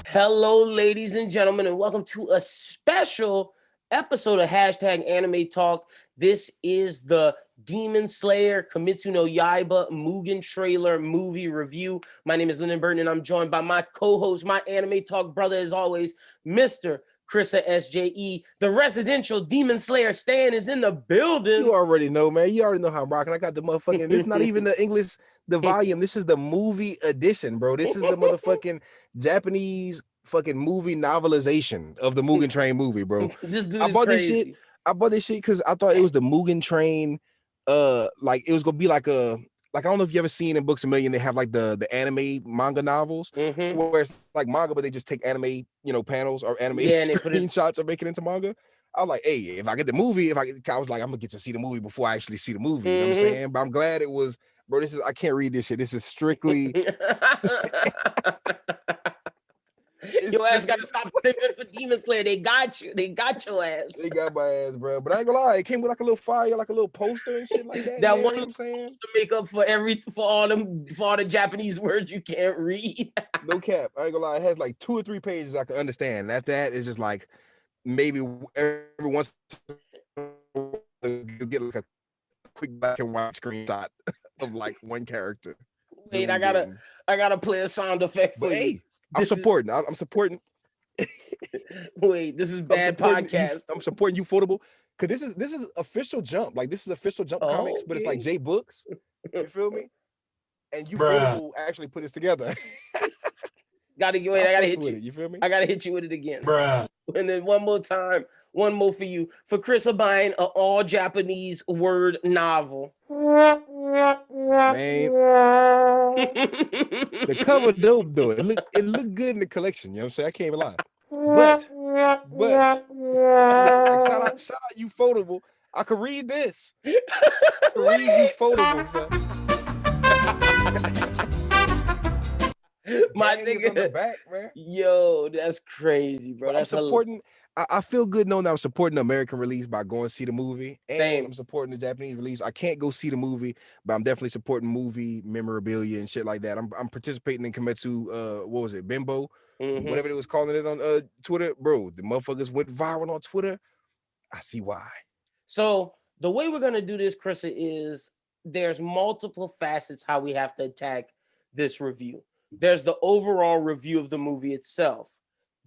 Hello, ladies and gentlemen, and welcome to a special episode of Hashtag Anime Talk. This is the Demon Slayer Kimetsu no Yaiba Mugen trailer movie review. My name is Lynden Burton, and I'm joined by my co-host, my Anime Talk brother, as always, Mr. Chrissa SJE. The residential Demon Slayer Stan is in the building. You already know, man. You already know how I'm rocking. I got the motherfucking, this is not even the English, the volume. This is the movie edition, bro. This is the motherfucking Japanese fucking movie novelization of the Mugen Train movie, bro. This dude I is bought crazy. this shit. I bought this shit because I thought it was the Mugen Train. Like it was gonna be like I don't know if you ever seen in Books a Million, they have like the anime manga novels where it's like manga, but they just take anime, panels or anime screenshots and make it into manga. I was like, hey, if I get the movie, I was like, I'm gonna get to see the movie before I actually see the movie. You know what I'm saying? But I'm glad it was, bro. I can't read this shit. This is strictly. Your ass gotta stop thinking for Demon Slayer. They got you. They got your ass. They got my ass, bro. But I ain't gonna lie, it came with like a little fire, like a little poster and shit like that. That man, one you know what I'm saying? To make up for all the Japanese words you can't read. No cap. I ain't gonna lie, it has like 2 or 3 pages I can understand. After that, it's just like maybe every once you get like a quick black and white screenshot of like one character. Wait, I gotta play a sound effect for you. I'm supporting. Wait, this is bad podcast. I'm supporting you, Footable, because this is official Jump. Like this is official Jump comics, but it's like J Books. You feel me? And you Footable actually put this together. I gotta hit you. You feel me? I gotta hit you with it again. Bruh. And then one more time. One more for you. For Chrissa buying an all Japanese word novel. Man. The cover dope though. It looked good in the collection. You know what I'm saying? I can't even lie. But shout out you Foldable. I could read this. I could read you Foldable, son. My nigga on the back, man. Yo, that's crazy, bro. That's supporting. I feel good knowing that I'm supporting the American release by going to see the movie, and Same. I'm supporting the Japanese release. I can't go see the movie, but I'm definitely supporting movie memorabilia and shit like that. I'm participating in Kimetsu. What was it, Bimbo? Whatever they was calling it on Twitter, bro. The motherfuckers went viral on Twitter. I see why. So the way we're gonna do this, Chrissa, is there's multiple facets how we have to attack this review. There's the overall review of the movie itself.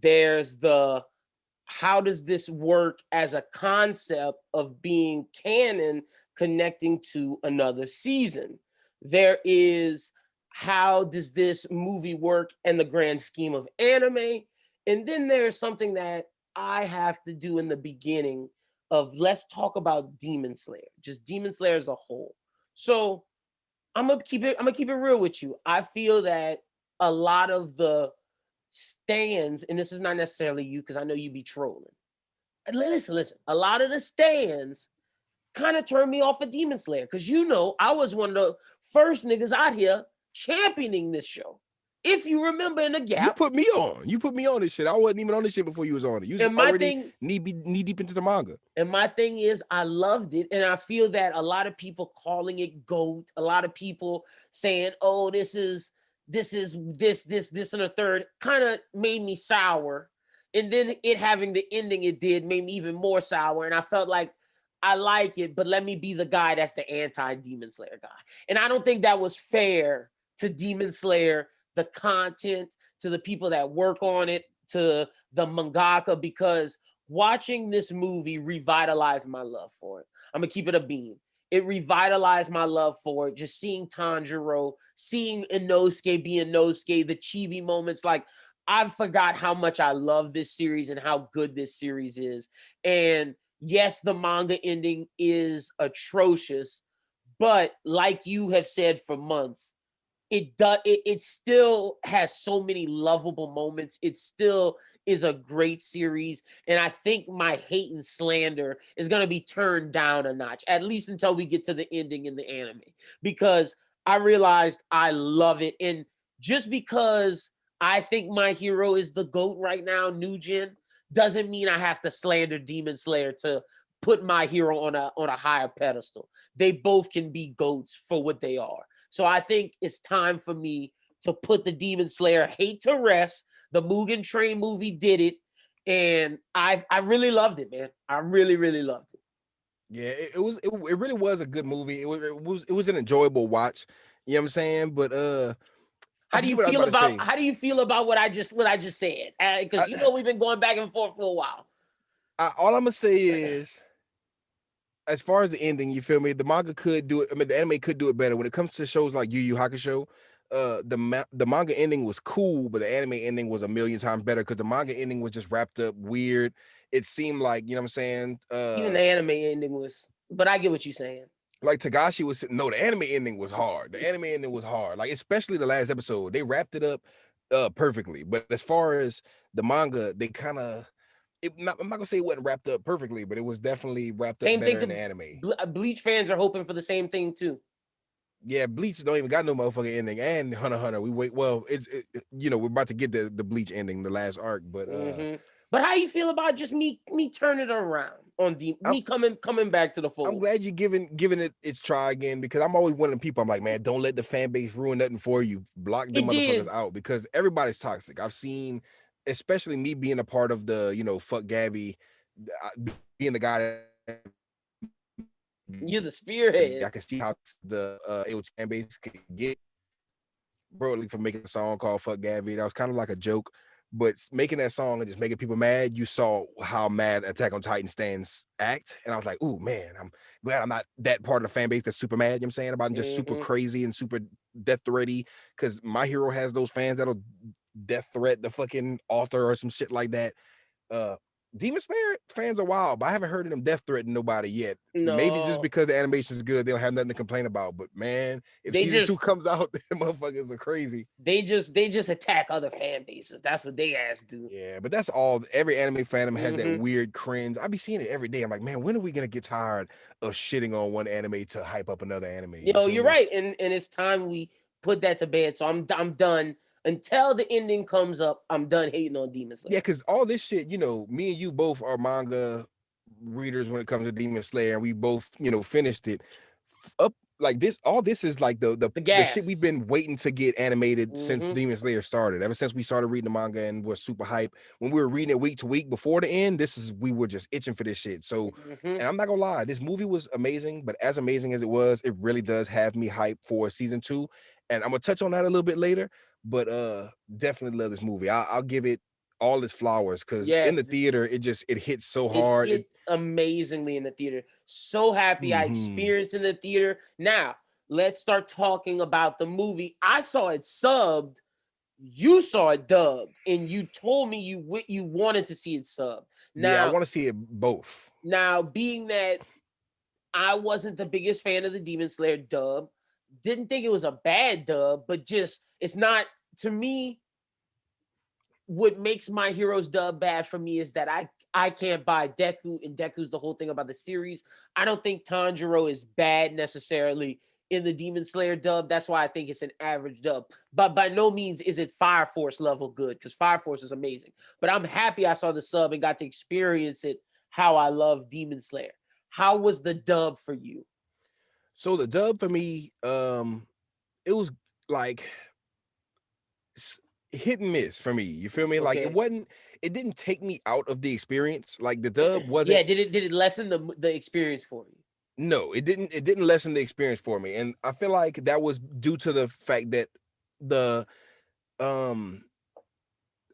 There's the how does this work as a concept of being canon connecting to another season? There is how does this movie work in the grand scheme of anime? And then there's something that I have to do in the beginning of let's talk about Demon Slayer, just Demon Slayer as a whole. So I'm gonna keep it real with you. I feel that a lot of the stands, and this is not necessarily you because I know you be trolling. And listen, a lot of the stands kind of turned me off of Demon Slayer because I was one of the first niggas out here championing this show. If you remember in the gap, you put me on this shit. I wasn't even on this shit before you was on it. You was already knee deep into the manga. And my thing is, I loved it, and I feel that a lot of people calling it GOAT, a lot of people saying, "Oh, this is this, and a third," kind of made me sour. And then it having the ending it did made me even more sour. And I felt like I like it, but let me be the guy that's the anti-Demon Slayer guy. And I don't think that was fair to Demon Slayer, the content, to the people that work on it, to the mangaka, because watching this movie revitalized my love for it. I'm going to keep it a beam. It revitalized my love for it. Just seeing Tanjiro, seeing Inosuke be Inosuke, the chibi moments. Like, I forgot how much I love this series and how good this series is. And yes, the manga ending is atrocious, but like you have said for months, it still has so many lovable moments. It still is a great series. And I think my hate and slander is going to be turned down a notch, at least until we get to the ending in the anime, because I realized I love it. And just because I think my hero is the GOAT right now, New Gen, doesn't mean I have to slander Demon Slayer to put My Hero on a higher pedestal. They both can be GOATs for what they are. So I think it's time for me to put the Demon Slayer hate to rest. The Mugen Train movie did it, and I really loved it, man. I really, really loved it. Yeah, it really was a good movie. It was an enjoyable watch. You know what I'm saying? But I forget what I was about to say. How do you feel about what I just said? Because we've been going back and forth for a while. All I'm gonna say is, as far as the ending, you feel me? The manga could do it. I mean, the anime could do it better when it comes to shows like Yu Yu Hakusho. The manga ending was cool, but the anime ending was a million times better because the manga ending was just wrapped up weird. It seemed like, you know what I'm saying? Even the anime ending was, but I get what you're saying. Like Tagashi was no, the anime ending was hard. The anime ending was hard. Like, especially the last episode. They wrapped it up perfectly. But as far as the manga, they kind of I'm not gonna say it wasn't wrapped up perfectly, but it was definitely wrapped up better in the anime. Bleach fans are hoping for the same thing too. Yeah, Bleach don't even got no motherfucking ending, and Hunter x Hunter. We wait. Well, we're about to get the Bleach ending, the last arc, but But how you feel about just me turning it around on me coming back to the fold? I'm glad you're giving it its try again, because I'm always one of the people. I'm like, man, don't let the fan base ruin nothing for you. Block the motherfuckers out, because everybody's toxic. I've seen, especially me being a part of the fuck Gabby, being the guy that you're the spearhead. I can see how the fan base could get broadly for making a song called "Fuck Gabby." That was kind of like a joke, but making that song and just making people mad. You saw how mad Attack on Titan stands act, and I was like, "Ooh, man, I'm glad I'm not that part of the fan base that's super mad." You know what I'm saying, about just super crazy and super death thready, because My Hero has those fans that'll death threat the fucking author or some shit like that. Demon Slayer fans are wild, but I haven't heard of them death threatening nobody yet. No. Maybe just because the animation is good, they'll have nothing to complain about. But man, if season 2 comes out, the motherfuckers are crazy. They just attack other fan bases. That's what they ass do. Yeah, but that's all. Every anime fandom has that weird cringe. I be seeing it every day. I'm like, man, when are we gonna get tired of shitting on one anime to hype up another anime? You're right, and it's time we put that to bed. So I'm done. Until the ending comes up, I'm done hating on Demon Slayer. Yeah, because all this shit, me and you both are manga readers when it comes to Demon Slayer, and we both, finished it up like this. All this is like the shit we've been waiting to get animated since Demon Slayer started. Ever since we started reading the manga and was super hype. When we were reading it week to week before the end, we were just itching for this shit. So, and I'm not gonna lie, this movie was amazing, but as amazing as it was, it really does have me hyped for season 2. And I'm gonna touch on that a little bit later. But definitely love this movie. I'll give it all its flowers, because in the theater it hits so hard. It amazingly in the theater. So happy I experienced in the theater. Now let's start talking about the movie. I saw it subbed. You saw it dubbed, and you told me you wanted to see it subbed. Now, yeah, I want to see it both. Now, being that I wasn't the biggest fan of the Demon Slayer dub, didn't think it was a bad dub, but just it's not, to me, what makes My Hero's dub bad for me is that I can't buy Deku, and Deku's the whole thing about the series. I don't think Tanjiro is bad necessarily in the Demon Slayer dub. That's why I think it's an average dub. But by no means is it Fire Force level good, because Fire Force is amazing. But I'm happy I saw the sub and got to experience it how I love Demon Slayer. How was the dub for you? So the dub for me, it was like hit and miss for me. You feel me? Okay. Like it didn't take me out of the experience. Like the dub wasn't. Yeah, did it lessen the experience for you? No, it didn't lessen the experience for me. And I feel like that was due to the fact that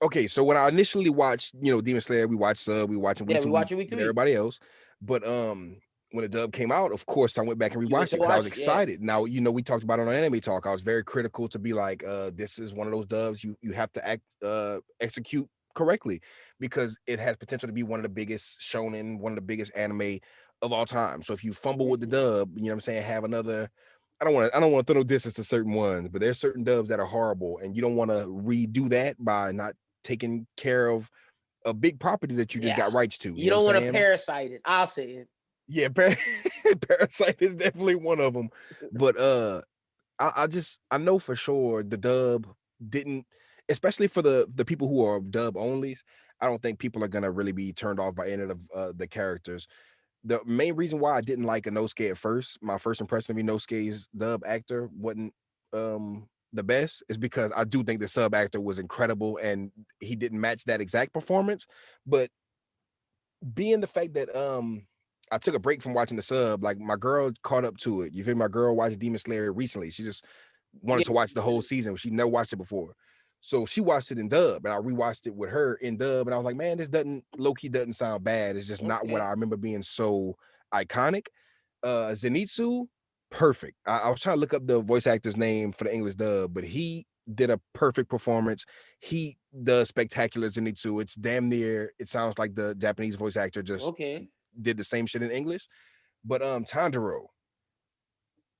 okay, so when I initially watched, Demon Slayer, we watched sub, we watching week to week, everybody else. But when the dub came out, of course, I went back and rewatched it because I was excited. Yeah. Now, we talked about it on Anime Talk. I was very critical to be like, this is one of those dubs you have to execute correctly, because it has potential to be one of the biggest shonen, one of the biggest anime of all time. So if you fumble with the dub, you know what I'm saying, have another. I don't want to throw no distance to certain ones, but there's certain dubs that are horrible, and you don't want to redo that by not taking care of a big property that you just got rights to. You don't want to parasite it. I'll say it. Yeah, Parasite is definitely one of them. But I know for sure the dub didn't, especially for the people who are dub onlys. I don't think people are gonna really be turned off by any of the characters. the main reason why I didn't like Inosuke at first, my first impression of Inosuke's dub actor wasn't the best, is because I do think the sub actor was incredible and he didn't match that exact performance. But being the fact that I took a break from watching the sub, like my girl caught up to it. You feel me? My girl watched Demon Slayer recently. She just wanted Yeah. to watch the whole season. She never watched it before. So she watched it in dub, and I rewatched it with her in dub, and I was like, man, this doesn't low-key doesn't sound bad. It's just not what Okay. I remember being so iconic. Zenitsu, perfect. I was trying to look up the voice actor's name for the English dub, but he did a perfect performance. He does spectacular Zenitsu. It's damn near, it sounds like the Japanese voice actor just Okay. did the same shit in English. But Tanjiro,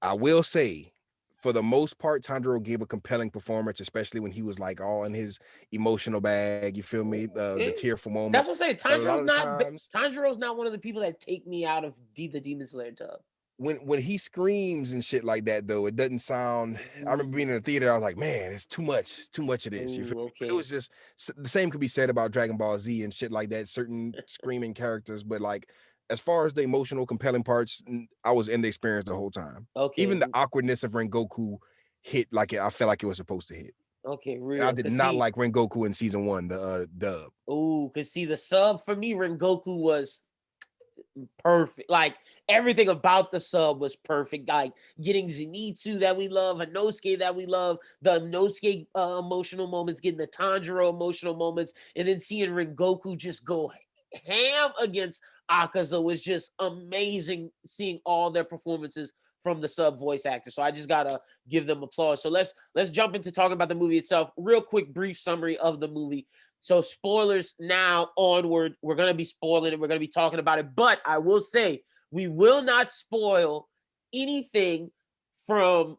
I will say, for the most part, Tanjiro gave a compelling performance, especially when he was like all in his emotional bag. You feel me? The Okay. tearful That's moments. what I'm saying. But a lot of the times, Tanjiro's not one of the people that take me out of the Demon Slayer tub. when he screams and shit like that, though, it doesn't sound. I remember being in the theater. I was like, man, it's too much. Too much of this. You feel Ooh, me? But it okay. was just the same could be said about Dragon Ball Z and shit like that. Certain screaming characters, but like as far as the emotional, compelling parts, I was in the experience the whole time. Okay. Even the awkwardness of Rengoku hit like I felt like it was supposed to hit. Okay, And I real. did Cause not see, like Rengoku in season one, the dub. the sub for me, Rengoku was perfect. Like everything about the sub was perfect. Like getting Zenitsu that we love, Inosuke that we love, the Inosuke emotional moments, getting the Tanjiro emotional moments, and then seeing Rengoku just go ham against Akaza was just amazing. Seeing all their performances from the sub voice actor, so I just gotta give them applause. So let's jump into talking about the movie itself. Real quick, brief summary of the movie. So spoilers now onward. We're gonna be spoiling it. We're gonna be talking about it. But I will say we will not spoil anything from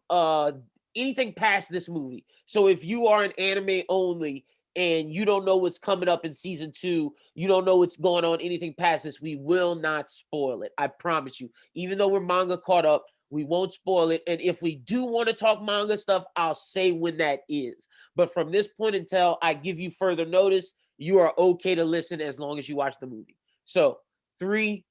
anything past this movie. So if you are an anime only and you don't know what's coming up in season 2, you don't know what's going on, anything past this, we will not spoil it. I promise you. Even though we're manga caught up, we won't spoil it. And if we do want to talk manga stuff, I'll say when that is. But from this point until I give you further notice, you are okay to listen as long as you watch the movie. So 3,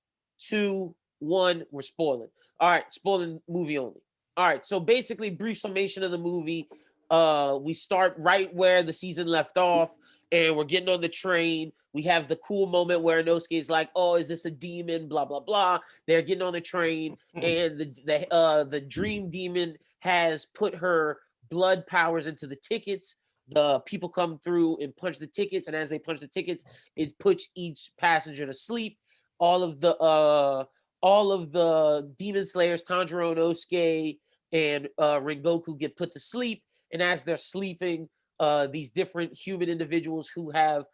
2, 1, we're spoiling. All right, spoiling movie only. All right, so basically, brief summation of the movie. We start right where the season left off, and we're getting on the train. We have the cool moment where Inosuke is like, "Oh, is this a demon?" Blah blah blah. They're getting on the train, and the dream demon has put her blood powers into the tickets. The people come through and punch the tickets, and as they punch the tickets, it puts each passenger to sleep. All of the demon slayers, Tanjiro, Inosuke, and Rengoku get put to sleep. And as they're sleeping, these different human individuals who have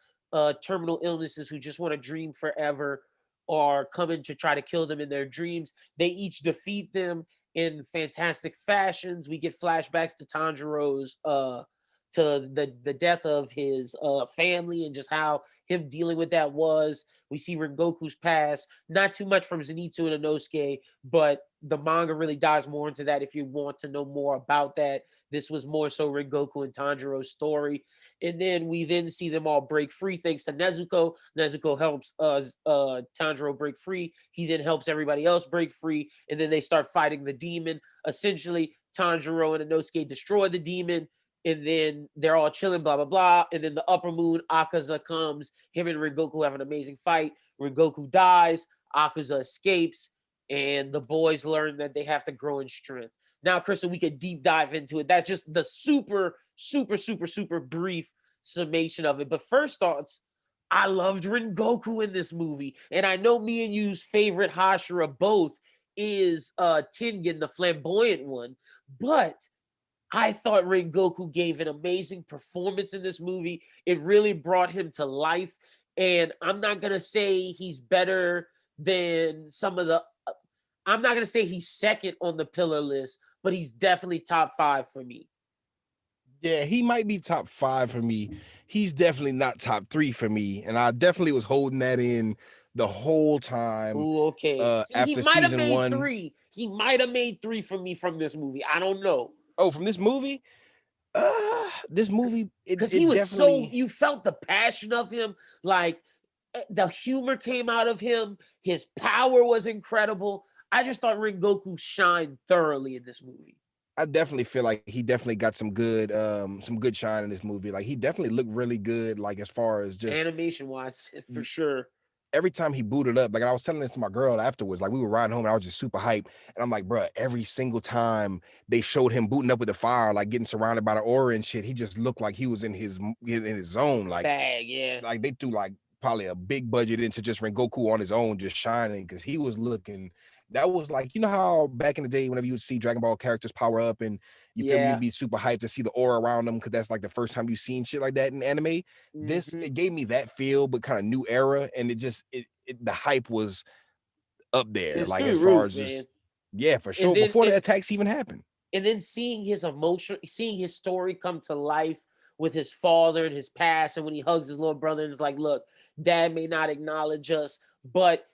terminal illnesses, who just want to dream forever, are coming to try to kill them in their dreams. They each defeat them in fantastic fashions. We get flashbacks to Tanjiro's to the death of his family and just how him dealing with that was. We see Rengoku's past, not too much from Zenitsu and Inosuke, but the manga really dives more into that if you want to know more about that. This was more so Rengoku and Tanjiro's story. And then we then see them all break free thanks to Nezuko. Nezuko helps Tanjiro break free. He then helps everybody else break free. And then they start fighting the demon. Essentially, Tanjiro and Inosuke destroy the demon. And then they're all chilling, blah, blah, blah. And then the upper moon, Akaza comes. Him and Rengoku have an amazing fight. Rengoku dies. Akaza escapes. And the boys learn that they have to grow in strength. Now, Chrissa, we could deep dive into it. That's just the super, super, super, super brief summation of it. But first thoughts, I loved Rengoku in this movie. And I know me and you's favorite Hashira both is Tengen, the flamboyant one. But I thought Rengoku gave an amazing performance in this movie. It really brought him to life. And I'm not going to say he's better than some of the. I'm not going to say he's second on the pillar list, but he's definitely top 5 for me. Yeah, he might be top 5 for me. He's definitely not top 3 for me. And I definitely was holding that in the whole time. Ooh, okay. See, he After might have season made 1. 3. He might have made 3 for me from this movie. I don't know. Oh, from this movie? This movie, Because he it was so, definitely. you felt the passion of him. Like, The humor came out of him. His power was incredible. I just thought Rengoku shined thoroughly in this movie. I definitely feel like he definitely got some good shine in this movie. Like he definitely looked really good, like as far as just animation wise, for sure. Every time he booted up, like I was telling this to my girl afterwards, like we were riding home and I was just super hyped. And I'm like, bro, every single time they showed him booting up with the fire, like getting surrounded by the aura and shit, he just looked like he was in his zone. Like, bag, yeah. Like they threw like probably a big budget into just Rengoku on his own, just shining because he was looking. That was like, you know how back in the day, whenever you would see Dragon Ball characters power up and you feel me, you'd be super hyped to see the aura around them because that's like the first time you've seen shit like that in anime. This it gave me that feel, but kind of new era, and the hype was up there, it's like through as roof, far as just yeah, for sure. Then, before the attacks even happened, and then seeing his story come to life with his father and his past, and when he hugs his little brother and is like, "Look, Dad may not acknowledge us, but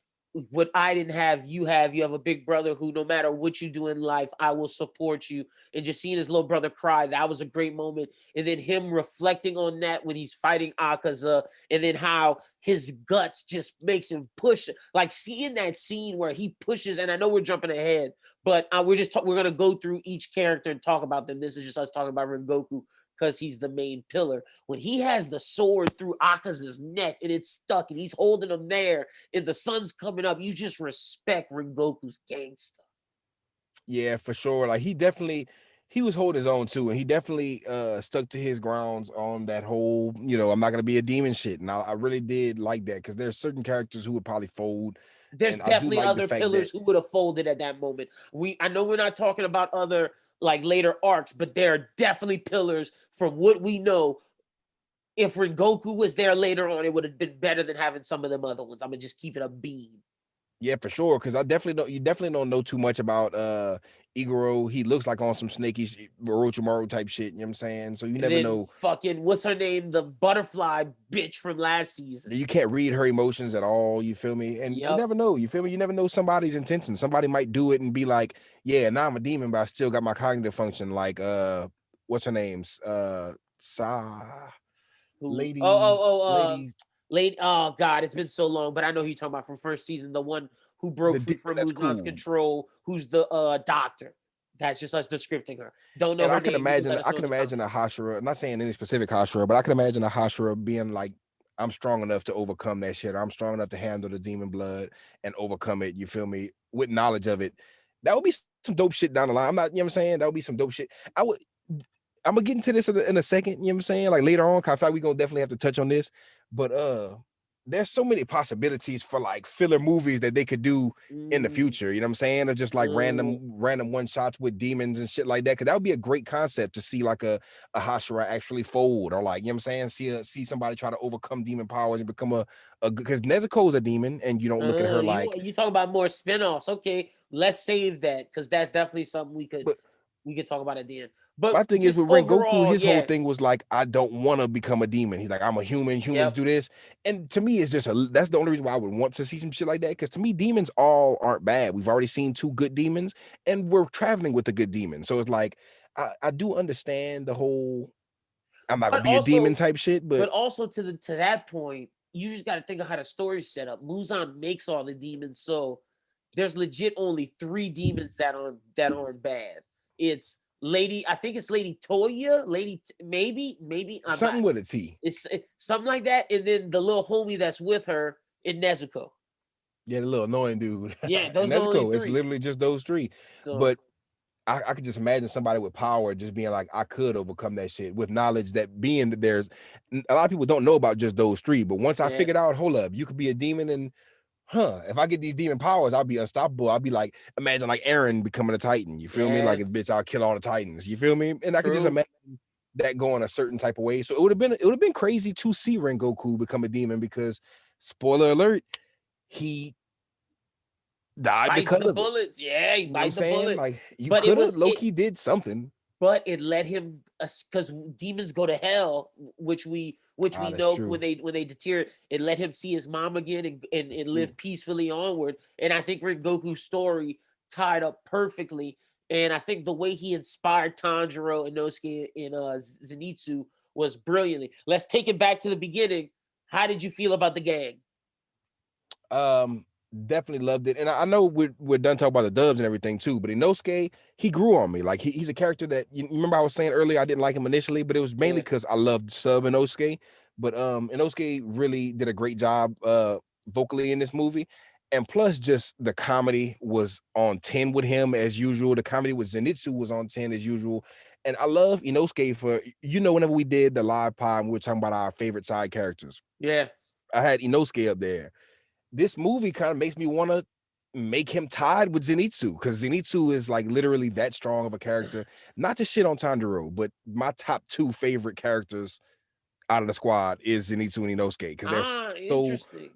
what I didn't have, you have. You have a big brother who, no matter what you do in life, I will support you." And just seeing his little brother cry, that was a great moment. And then him reflecting on that when he's fighting Akaza, and then how his guts just makes him push. Like seeing that scene where he pushes, and I know we're jumping ahead, but we're gonna go through each character and talk about them. This is just us talking about Rengoku because he's the main pillar. When he has the sword through Akaza's neck and it's stuck and he's holding him there and the sun's coming up, you just respect Rengoku's gangster. Yeah, for sure. Like he was holding his own too, and he definitely stuck to his grounds on that whole, I'm not gonna be a demon shit. And I really did like that because there's certain characters who would probably fold. There's And I do definitely like the other fact pillars that who would have folded at that moment. I know we're not talking about other like later arcs, but there are definitely pillars from what we know. If Rengoku was there later on, it would have been better than having some of them other ones. I'm gonna just keep it a beam. Yeah, for sure. Because you definitely don't know too much about Igoro. He looks like on some snaky Orochimaru type shit. You know what I'm saying? So you never know. Fucking what's her name? The butterfly bitch from last season. You can't read her emotions at all. You feel me? And you never know. You feel me? You never know somebody's intention. Somebody might do it and be like, "Yeah, now I'm a demon, but I still got my cognitive function." Like, what's her name's? Lady. Lady. Oh God, it's been so long, but I know who you're talking about from first season. The one who broke free from Mugen's control. Who's the doctor? That's just us descripting her. Don't know. And her I can name. imagine. I can imagine a Hashira. I'm not saying any specific Hashira, but I can imagine a Hashira being like, "I'm strong enough to overcome that shit. Or I'm strong enough to handle the demon blood and overcome it." You feel me? With knowledge of it, that would be some dope shit down the line. I'm not. You know what I'm saying? That would be some dope shit. I'm gonna get into this in a second. You know what I'm saying? Like later on, I feel like we're gonna definitely have to touch on this. But there's so many possibilities for like filler movies that they could do in the future. You know what I'm saying? Or just like random one shots with demons and shit like that. Cause that would be a great concept to see like a Hashira actually fold, or like, you know what I'm saying? See somebody try to overcome demon powers and become a because Nezuko's a demon, and you don't look at her like you talk about more spinoffs. Okay, let's save that because that's definitely something we could talk about at the end. But my thing is with Rengoku, his whole thing was like, I don't want to become a demon. He's like, I'm a human. Humans do this. And to me, it's just that's the only reason why I would want to see some shit like that. Because to me, demons all aren't bad. We've already seen 2 good demons, and we're traveling with a good demon. So it's like, I do understand the whole I'm not gonna be a demon type shit. But also to that point, you just got to think of how the story's set up. Muzan makes all the demons, so there's legit only 3 demons that aren't bad. It's I think it's Lady Toya, maybe something with a T. It's something like that, and then the little homie that's with her in Nezuko. Yeah, the little annoying dude. Yeah, those are only 3. It's literally just those 3. So, but I could just imagine somebody with power just being like, I could overcome that shit with knowledge that there's a lot of people don't know about just those 3. But once I figured out, hold up, you could be a demon and if I get these demon powers, I'll be unstoppable. I'll be like, imagine like Eren becoming a Titan. You feel me? Like, bitch, I'll kill all the Titans. You feel me? And I could just imagine that going a certain type of way. So it would have been crazy to see Rengoku become a demon because, spoiler alert, he died because of bullets. Yeah, he bites the bullet. Like you could have Loki did something, but it let him because demons go to hell, which we know true. when they deteriorate. It let him see his mom again and live peacefully onward. And I think Rengoku's story tied up perfectly. And I think the way he inspired Tanjiro, Inosuke, and Zenitsu was brilliantly. Let's take it back to the beginning. How did you feel about the gang? Um, Definitely loved it, and I know we're done talking about the dubs and everything too. But Inosuke, he grew on me. Like he's a character that you remember I was saying earlier I didn't like him initially, but it was mainly because I loved sub Inosuke. But Inosuke really did a great job vocally in this movie, and plus just the comedy was on 10 with him as usual. The comedy with Zenitsu was on 10 as usual. And I love Inosuke for whenever we did the live pod and we were talking about our favorite side characters. Yeah. I had Inosuke up there. This movie kind of makes me want to make him tied with Zenitsu because Zenitsu is like literally that strong of a character. Not to shit on Tanjiro, but my top 2 favorite characters out of the squad is Zenitsu and Inosuke because they're so, Interesting.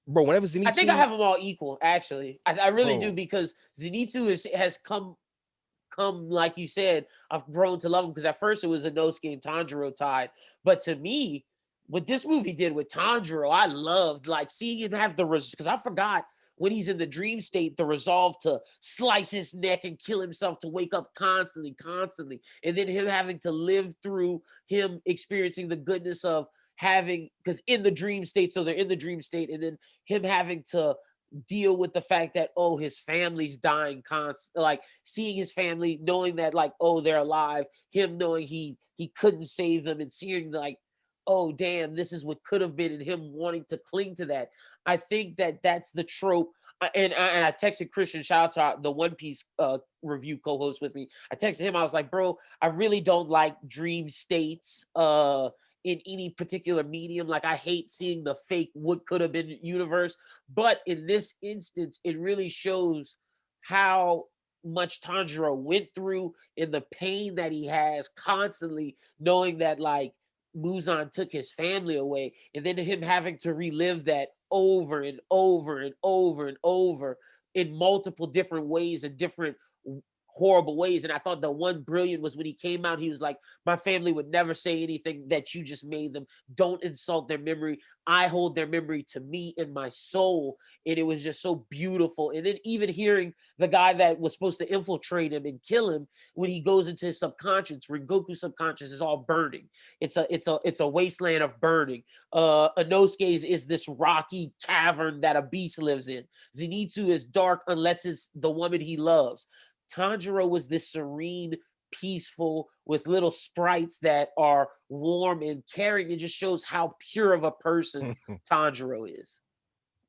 bro. Whenever Zenitsu, I think I have them all equal. Actually, I really do, bro, because Zenitsu has come like you said. I've grown to love him, because at first it was Inosuke and Tanjiro tied, but to me, what this movie did with Tanjiro, I loved, like, seeing him have because I forgot when he's in the dream state, the resolve to slice his neck and kill himself, to wake up constantly, and then him having to live through him experiencing the goodness of having, because in the dream state, so they're in the dream state, and then him having to deal with the fact that, oh, his family's dying constantly, like seeing his family, knowing that, like, oh, they're alive, him knowing he couldn't save them, and seeing, like, oh damn, this is what could have been, and him wanting to cling to that. I think that that's the trope. And I texted Christian, shout out to the One Piece review co-host with me. I texted him, I was like, bro, I really don't like dream states in any particular medium. Like, I hate seeing the fake what could have been universe. But in this instance, it really shows how much Tanjiro went through, in the pain that he has constantly knowing that, like, Muzan took his family away, and then him having to relive that over and over and over and over in multiple different ways and different horrible ways. And I thought the one brilliant was when he came out, he was like, my family would never say anything that you just made them. Don't insult their memory. I hold their memory to me in my soul. And it was just so beautiful. And then even hearing the guy that was supposed to infiltrate him and kill him, when he goes into his subconscious, Rengoku's subconscious is all burning. It's a wasteland of burning. Inosuke's is this rocky cavern that a beast lives in. Zenitsu is dark unless it's the woman he loves. Tanjiro was this serene, peaceful, with little sprites that are warm and caring. It just shows how pure of a person Tanjiro is.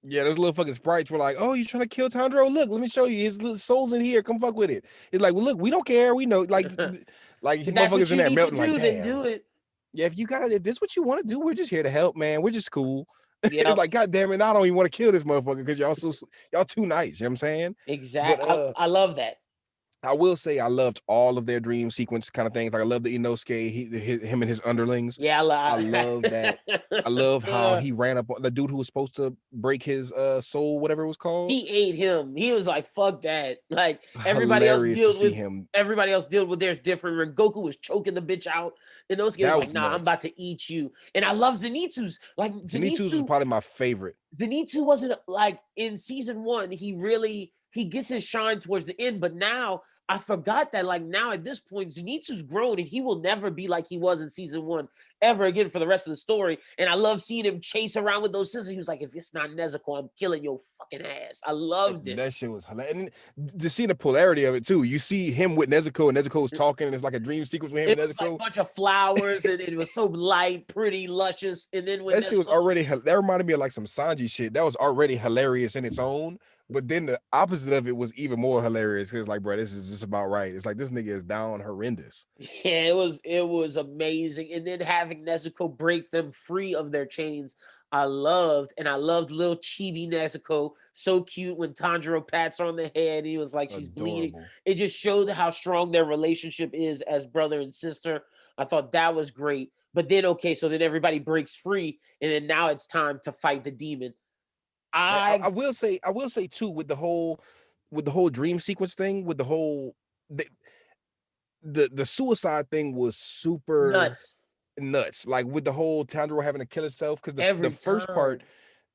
Yeah, those little fucking sprites were like, "Oh, you trying to kill Tanjiro? Look, let me show you. His little soul's in here. Come fuck with it." It's like, well, look, we don't care. We know, like If that's what motherfuckers in you there need to melting, do, like, then damn. do it. Yeah, if this what you want to do, we're just here to help, man. We're just cool. Yeah, It's like, God damn it, I don't even want to kill this motherfucker because y'all too nice. You know what I'm saying? exactly. But I love that. I will say I loved all of their dream sequence kind of things. Like I love the Inosuke, him and his underlings. Yeah, I love that. I love how he ran up on the dude who was supposed to break his soul, whatever it was called. He ate him. He was like, "Fuck that!" Like Hilarious to see him. everybody else dealt with theirs different. Goku was choking the bitch out, and those guys like, "Nah, I'm about to eat you." And I love Zenitsu's. Like Zenitsu's was probably my favorite. Zenitsu wasn't like in season 1. He gets his shine towards the end, but now I forgot that, like, now at this point, Zenitsu's grown and he will never be like he was in season 1 ever again for the rest of the story. And I love seeing him chase around with those scissors. He was like, if it's not Nezuko, I'm killing your fucking ass. I loved it. That shit was hilarious. And to see the polarity of it too. You see him with Nezuko, and Nezuko was talking, and it's like a dream sequence with him and Nezuko. Like a bunch of flowers, and it was so light, pretty, luscious. And then when that shit was already, that reminded me of like some Sanji shit. That was already hilarious in its own. But then the opposite of it was even more hilarious because, like, bro, this is just about right. It's like this nigga is down horrendous. Yeah, it was amazing. And then having Nezuko break them free of their chains, I loved little chibi Nezuko. So cute when Tanjiro pats her on the head. He was like, she's bleeding. It just showed how strong their relationship is as brother and sister. I thought that was great. But then, okay, so then everybody breaks free, and then now it's time to fight the demon. I will say too, with the whole dream sequence thing, with the whole the suicide thing was super nuts. Like with the whole Tanjiro having to kill himself, because the first part,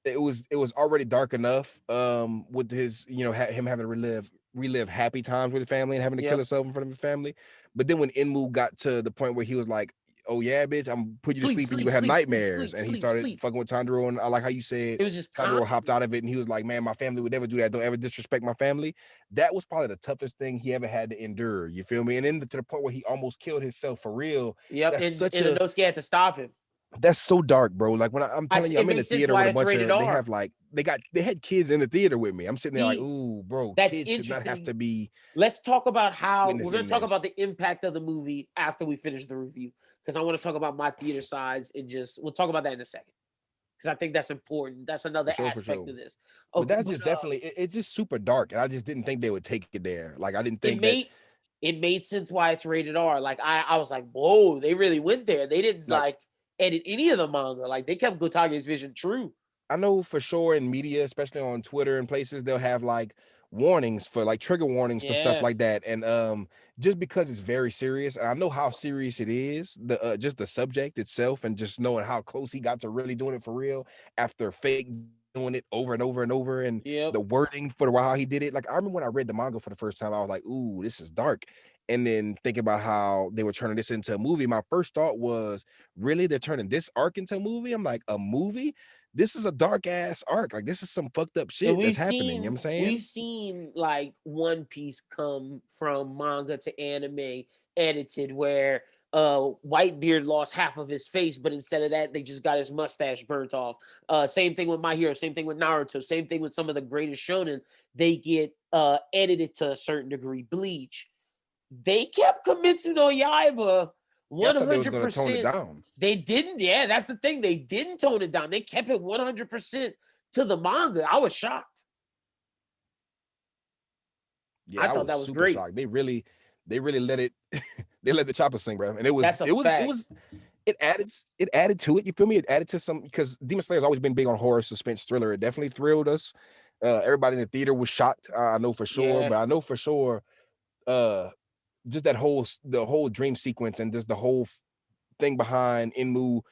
it was already dark enough with his, him having to relive happy times with his family and having to kill himself in front of his family. But then when Enmu got to the point where he was like, oh yeah, bitch, I'm putting you to sleep and you gonna have nightmares. And he started fucking with Tanjiro, and I like how you said it was just Tanjiro hopped out of it, and he was like, man, my family would never do that. Don't ever disrespect my family. That was probably the toughest thing he ever had to endure. You feel me? And then to the point where he almost killed himself for real. Yep, That's and such a Inosuke had to stop him. That's so dark, bro. Like when I'm telling you, I'm in the theater with a bunch of. They have like they had kids in the theater with me. I'm sitting there like, ooh, bro, kids should not have to be. Let's talk about how we're going to talk about the impact of the movie after we finish the review, because I want to talk about my theater sides and we'll talk about that in a second, because I think that's important. That's another aspect of this. Okay, but that's just definitely it's just super dark, and I just didn't think they would take it there. Like I didn't think it made sense why it's rated R. Like I was like, whoa, they really went there. They didn't like edit any of the manga. Like they kept Gotage's vision true. I know for sure in media, especially on Twitter and places, they'll have like warnings for like trigger warnings for stuff like that. And just because it's very serious, and I know how serious it is, the just the subject itself, and just knowing how close he got to really doing it for real after fake doing it over and over and over, and the wording for the how he did it. Like I remember when I read the manga for the first time, I was like, ooh, this is dark. And then thinking about how they were turning this into a movie, my first thought was, really, they're turning this arc into a movie? I'm like, a movie? This is a dark ass arc. Like this is some fucked up shit that's happening. You know what I'm saying? We've seen like One Piece come from manga to anime edited, where Whitebeard lost half of his face, but instead of that, they just got his mustache burnt off. Same thing with My Hero, same thing with Naruto, same thing with some of the greatest shonen. They get edited to a certain degree. Bleach. They kept Kimetsu no Yaiba 100%. They didn't. Yeah, that's the thing. They didn't tone it down. They kept it 100% to the manga. I was shocked. Yeah, I thought that was super great. Shocked. They really let it. They let the chopper sing, bro. And it added to it. You feel me? It added to some, because Demon Slayer's always been big on horror, suspense, thriller. It definitely thrilled us. Everybody in the theater was shocked. I know for sure, but I know for sure. Just the whole dream sequence and just the whole thing behind Inmu,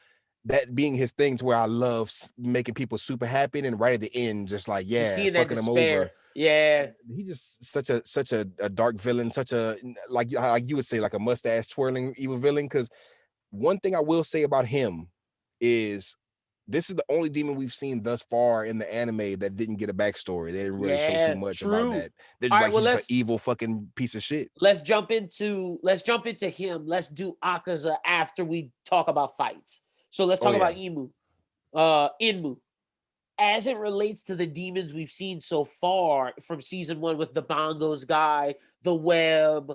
that being his thing, to where I love making people super happy, and right at the end, just like fucking him over. Yeah, he's just such a dark villain, such a like you would say, like a mustache twirling evil villain. Because one thing I will say about him is, this is the only demon we've seen thus far in the anime that didn't get a backstory. They didn't really show too much about that. They're just he's an evil fucking piece of shit. Let's jump into him. Let's do Akaza after we talk about fights. So let's talk about Inmu. As it relates to the demons we've seen so far from season 1, with the bongos guy, the web,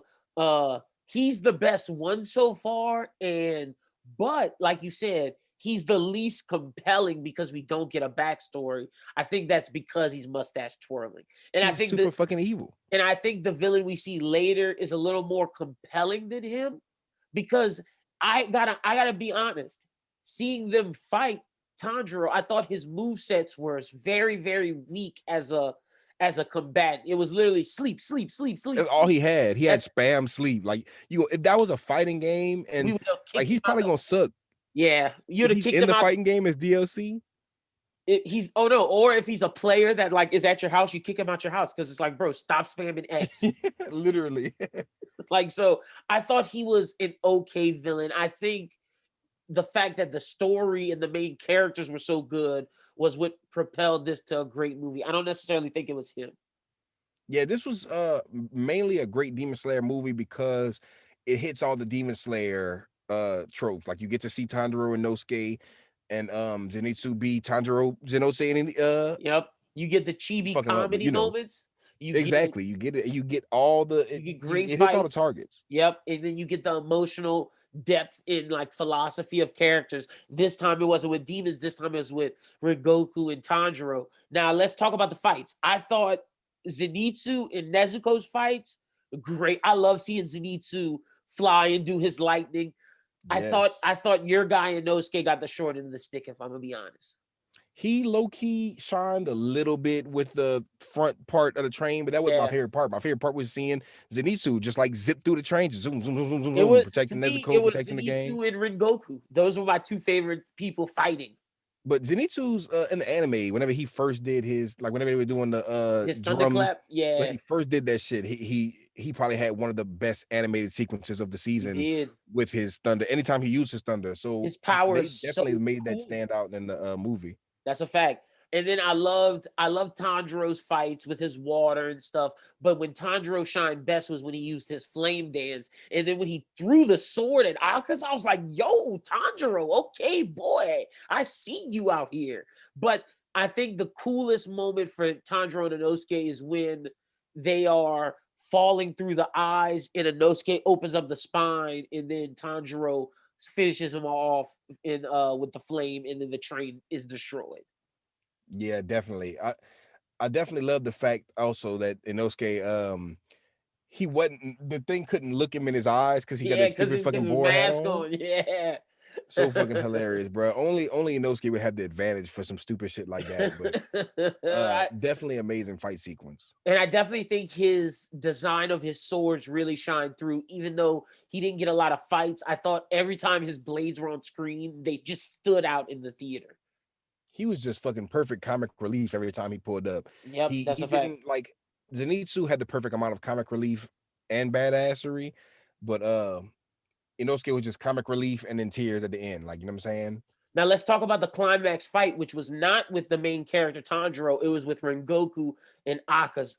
he's the best one so far. But like you said, he's the least compelling because we don't get a backstory. I think that's because he's mustache twirling. And he's super fucking evil. And I think the villain we see later is a little more compelling than him, because I gotta be honest. Seeing them fight Tanjiro, I thought his movesets were very, very weak as a combatant. It was literally sleep. That's all he had. He had spam sleep. Like, if that was a fighting game, and like he's probably gonna suck. Yeah, you'd have kicked him in the fighting game as DLC. Or if he's a player that like is at your house, you kick him out your house, because it's like, bro, stop spamming X. Literally. Like, so I thought he was an okay villain. I think the fact that the story and the main characters were so good was what propelled this to a great movie. I don't necessarily think it was him. Yeah, this was mainly a great Demon Slayer movie because it hits all the Demon Slayer tropes. Like, you get to see Tanjiro and Inosuke and Zenitsu be Tanjiro, Zenitsu, and yep. You get the chibi comedy moments. You get it. You get all the great it hits all the targets. Yep. And then you get the emotional depth in like philosophy of characters. This time it wasn't with demons. This time it was with Rengoku and Tanjiro. Now let's talk about the fights. I thought Zenitsu and Nezuko's fights great. I love seeing Zenitsu fly and do his lightning. Yes. I thought your guy Inosuke got the short end of the stick, if I'm gonna be honest. He low-key shined a little bit with the front part of the train, but that was my favorite part. My favorite part was seeing Zenitsu just like zip through the train, zoom, protecting Nezuko, protecting the game. Zenitsu and Rengoku. Those were my two favorite people fighting. But Zenitsu's in the anime, whenever he first did his, like whenever they were doing the his thunderclap, when he first did that shit, he he probably had one of the best animated sequences of the He season did. with his thunder. Anytime he used his thunder, so His power they is so definitely made that cool. stand out in the movie. That's a fact. And then I loved Tanjiro's fights with his water and stuff. But when Tanjiro shined best was when he used his flame dance. And then when he threw the sword at Akaza, I was like, yo, Tanjiro, okay, boy, I see you out here. But I think the coolest moment for Tanjiro and Inosuke is when they are falling through the eyes and Inosuke opens up the spine and then Tanjiro finishes him off in with the flame, and then the train is destroyed. Yeah, definitely. I definitely love the fact also that Inosuke he wasn't the thing couldn't look him in his eyes because he got Yeah, that because stupid his fucking board hat mask on. on. Yeah. So fucking hilarious, bro. Only Inosuke would have the advantage for some stupid shit like that, but definitely amazing fight sequence. And I definitely think his design of his swords really shined through, even though he didn't get a lot of fights. I thought every time his blades were on screen, they just stood out in the theater. He was just fucking perfect comic relief every time he pulled up. Yep, He that's he a fact. didn't like Zenitsu had the perfect amount of comic relief and badassery, but Inosuke was just comic relief and then tears at the end. Like, you know what I'm saying? Now let's talk about the climax fight, which was not with the main character Tanjiro. It was with Rengoku and Akaza.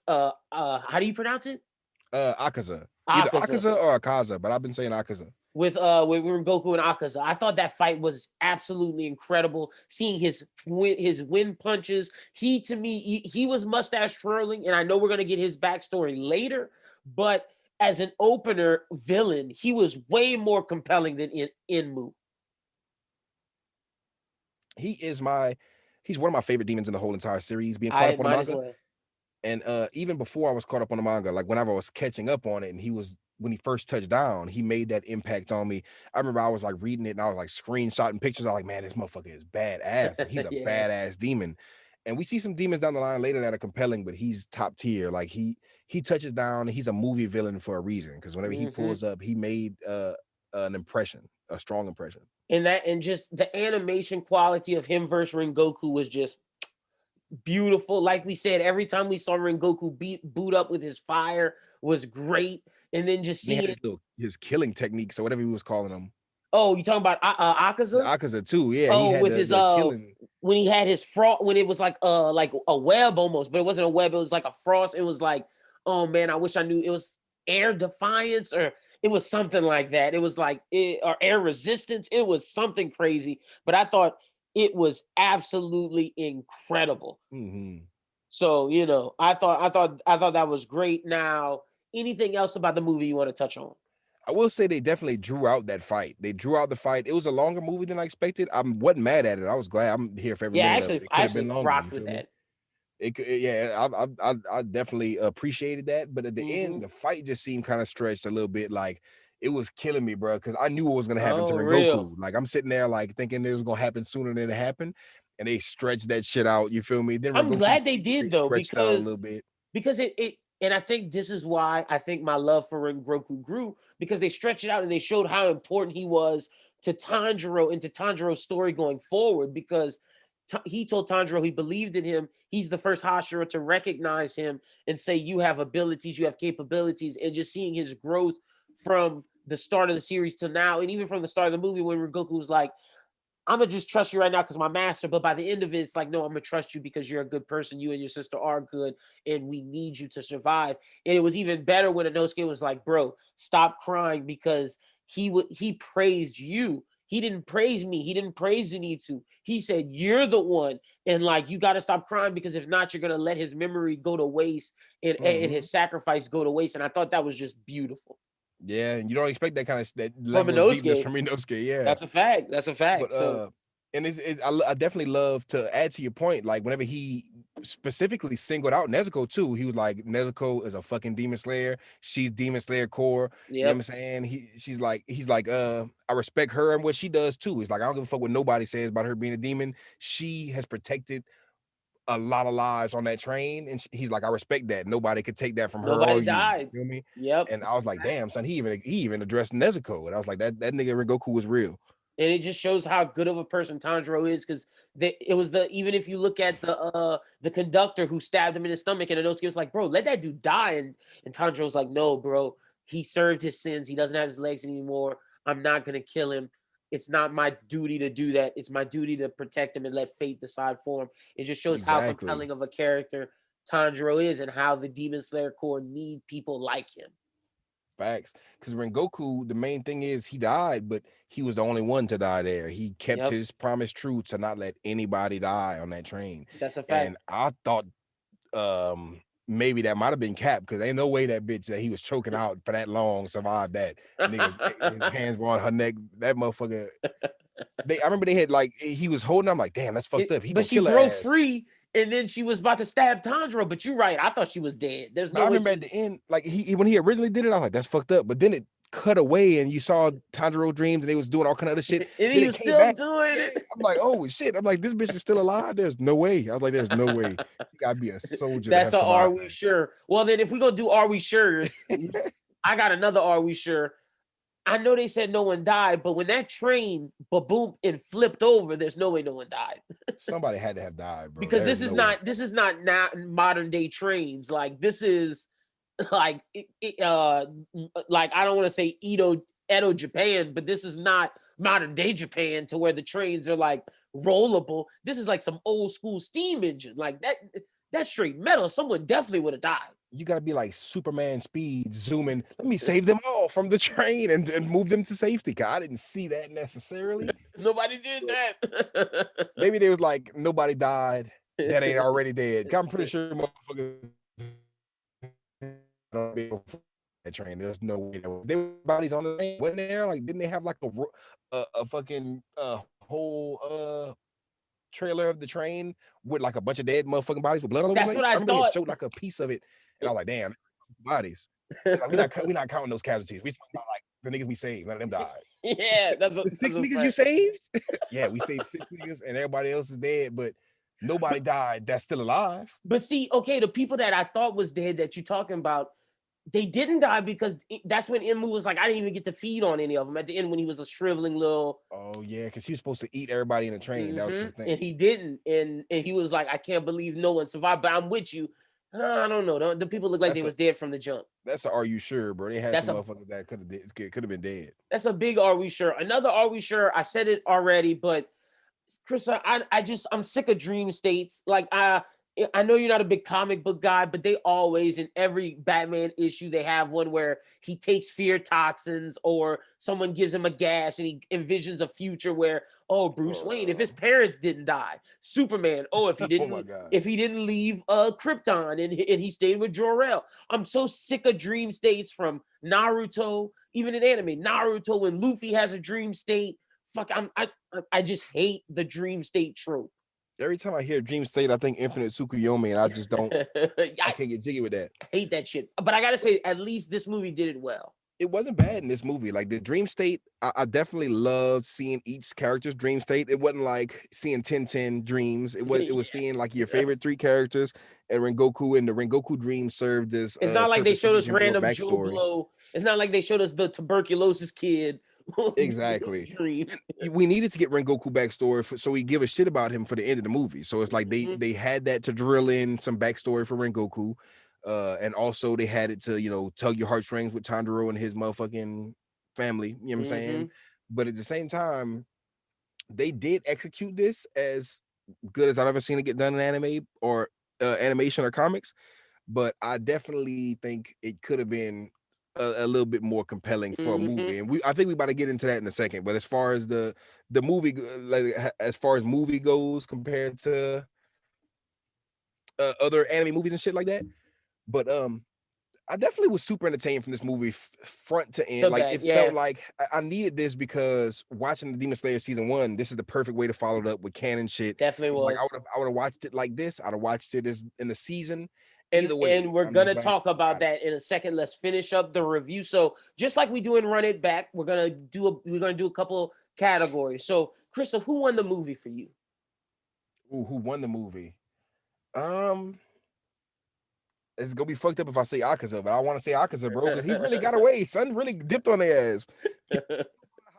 How do you pronounce it? Akaza. Either Akaza. Akaza or Akaza, but I've been saying Akaza. With Rengoku and Akaza. I thought that fight was absolutely incredible. Seeing his wind punches. He to me, he was mustache twirling, and I know we're gonna get his backstory later, but as an opener villain, he was way more compelling than Enmu. He's one of my favorite demons in the whole entire series, being caught I up on the might as manga. well. And even before I was caught up on the manga, like whenever I was catching up on it, and when he first touched down, he made that impact on me. I remember I was like reading it and I was like screenshotting pictures. I was like, man, this motherfucker is badass. Like, he's a Yeah. badass demon. And we see some demons down the line later that are compelling, but he's top tier. Like he touches down and he's a movie villain for a reason. Because whenever he pulls up, he made an impression, a strong impression. And just the animation quality of him versus Rengoku was just beautiful. Like we said, every time we saw Rengoku boot up with his fire was great. And then just seeing his killing techniques or whatever he was calling them. Oh, you talking about Akaza? Akaza too, yeah. Oh, he had with his killing. When he had his frost, when it was like a web almost, but it wasn't a web. It was like a frost. It was like, oh man, I wish I knew. It was air defiance or it was something like that. It was like or air resistance. It was something crazy. But I thought it was absolutely incredible. Mm-hmm. So I thought that was great. Now, anything else about the movie you want to touch on? I will say they definitely drew out that fight. They drew out the fight. It was a longer movie than I expected. I wasn't mad at it. I was glad. I'm here for every minute of it. It could have been longer. Rocked with that. I definitely appreciated that. But at the end, the fight just seemed kind of stretched a little bit. Like it was killing me, bro, because I knew what was gonna happen to Rengoku. Real. Like I'm sitting there like thinking it was gonna happen sooner than it happened, and they stretched that shit out. You feel me? Then I'm glad they did though, because out a little bit. Because it and I think this is why I think my love for Rengoku grew, because they stretched it out and they showed how important he was to Tanjiro and to Tanjiro's story going forward, because he told Tanjiro he believed in him. He's the first Hashira to recognize him and say, you have abilities, you have capabilities. And just seeing his growth from the start of the series to now, and even from the start of the movie when Rengoku was like, I'm gonna just trust you right now because my master. But by the end of it, it's like, no, I'm gonna trust you because you're a good person. You and your sister are good, and we need you to survive. And it was even better when Inosuke was like, bro, stop crying, because he praised you. He didn't praise me. He didn't praise Zenitsu. He said, you're the one. And like, you got to stop crying, because if not, you're going to let his memory go to waste and his sacrifice go to waste. And I thought that was just beautiful. Yeah, and you don't expect that kind of level of deepness from Inosuke. Yeah, that's a fact. That's a fact. But, and I definitely love to add to your point. Like whenever he specifically singled out Nezuko too, he was like, Nezuko is a fucking demon slayer. She's demon slayer core. You know what I'm saying? He's like, I respect her and what she does too. He's like, I don't give a fuck what nobody says about her being a demon. She has protected a lot of lives on that train, and he's like, I respect that. Nobody could take that from her. Nobody died. You feel me? Yep. And I was like, damn, son, he even addressed Nezuko, and I was like, that nigga Rengoku was real. And it just shows how good of a person Tanjiro is, because it was even if you look at the conductor who stabbed him in his stomach, and Inosuke was like, bro, let that dude die. And Tanjiro's like, no, bro, he served his sins. He doesn't have his legs anymore. I'm not gonna kill him. It's not my duty to do that. It's my duty to protect him and let fate decide for him. It just shows how compelling of a character Tanjiro is, and how the Demon Slayer Corps need people like him. Facts. Because Rengoku, the main thing is he died, but he was the only one to die there. He kept his promise true to not let anybody die on that train. That's a fact. And I thought maybe that might have been Cap, because ain't no way that bitch that he was choking out for that long survived that. Nigga, his hands were on her neck. That motherfucker. I remember they had like he was holding. I'm like, damn, that's fucked up. But she broke free. And then she was about to stab Tanjiro, but you're right. I thought she was dead. There's no way. I remember at the end, like when he originally did it, I was like, that's fucked up. But then it cut away, and you saw Tanjiro dreams, and they was doing all kind of other shit. And he was still doing it. I'm like, oh shit! I'm like, this bitch is still alive. There's no way. I was like, there's no way. You gotta be a soldier. That's a Are We Sure? Well, then if we gonna do Are We Sure, I got another Are We Sure. I know they said no one died, but when that train boom and flipped over, there's no way no one died. Somebody had to have died, bro. Because this is not now modern day trains. Like this is like like I don't want to say Edo Japan, but this is not modern day Japan to where the trains are like rollable. This is like some old school steam engine. Like that's straight metal. Someone definitely would have died. You gotta be like Superman speed, zooming. Let me save them all from the train and move them to safety. Cause I didn't see that necessarily. Nobody did that. Maybe they was like nobody died that ain't already dead. I'm pretty sure motherfuckers that train. There's no way there were bodies on the train. Wasn't there? Like, didn't they have like a fucking whole trailer of the train with like a bunch of dead motherfucking bodies with blood on the place? That's what I thought. It showed like a piece of it. And I was like, damn, bodies. Like, we're not counting those casualties. We talking about like the niggas we saved. None of them died. Yeah, that's the six niggas you saved. Yeah, we saved 6 niggas, and everybody else is dead, but nobody died that's still alive. But see, okay, the people that I thought was dead that you're talking about, they didn't die because that's when Enmu was like, I didn't even get to feed on any of them at the end when he was a shriveling little. Oh yeah, because he was supposed to eat everybody in the train. That was his thing, and he didn't, and he was like, I can't believe no one survived. But I'm with you. I don't know. The people look like they was dead from the jump. That's a Are You Sure, bro? They had some motherfuckers that could have been dead. That's a big Are We Sure? Another Are We Sure? I said it already, but Chrissa, I'm sick of dream states. Like I know you're not a big comic book guy, but they always, in every Batman issue, they have one where he takes fear toxins or someone gives him a gas and he envisions a future where, oh, Bruce Wayne, if his parents didn't die, Superman, if he didn't, if he didn't leave Krypton and he stayed with Jor-El. I'm so sick of dream states from Naruto, even in anime. Naruto, when Luffy has a dream state, I just hate the dream state trope. Every time I hear dream state, I think Infinite Tsukuyomi, and I just don't. I can't get jiggy with that. I hate that shit. But I gotta say, at least this movie did it well. It wasn't bad in this movie. Like the dream state, I definitely loved seeing each character's dream state. It wasn't like seeing 10 dreams. It was seeing like your favorite 3 characters and Rengoku, and the Rengoku dream served as. It's not like they showed us random Joe Blow. It's not like they showed us the tuberculosis kid. Exactly. We needed to get Rengoku backstory so we give a shit about him for the end of the movie. So it's like they had that to drill in some backstory for Rengoku. And also they had it to, tug your heartstrings with Tanjiro and his motherfucking family, you know what I'm saying? But at the same time, they did execute this as good as I've ever seen it get done in anime or animation or comics. But I definitely think it could have been a little bit more compelling for a movie. And I think we about to get into that in a second. But as far as the movie, like as far as movie goes compared to other anime movies and shit like that. But I definitely was super entertained from this movie front to end. Felt like I needed this because watching the Demon Slayer season 1, this is the perfect way to follow it up with canon shit. Definitely was. Like I would have watched it like this. I'd have watched it as in the season. And we're gonna talk about that in a second. Let's finish up the review. So just like we do in Run It Back, we're gonna do a couple categories. So Chrissa, who won the movie for you? Ooh, who won the movie? It's gonna be fucked up if I say Akaza, but I want to say Akaza, bro, because he really got away. Son really dipped on their ass.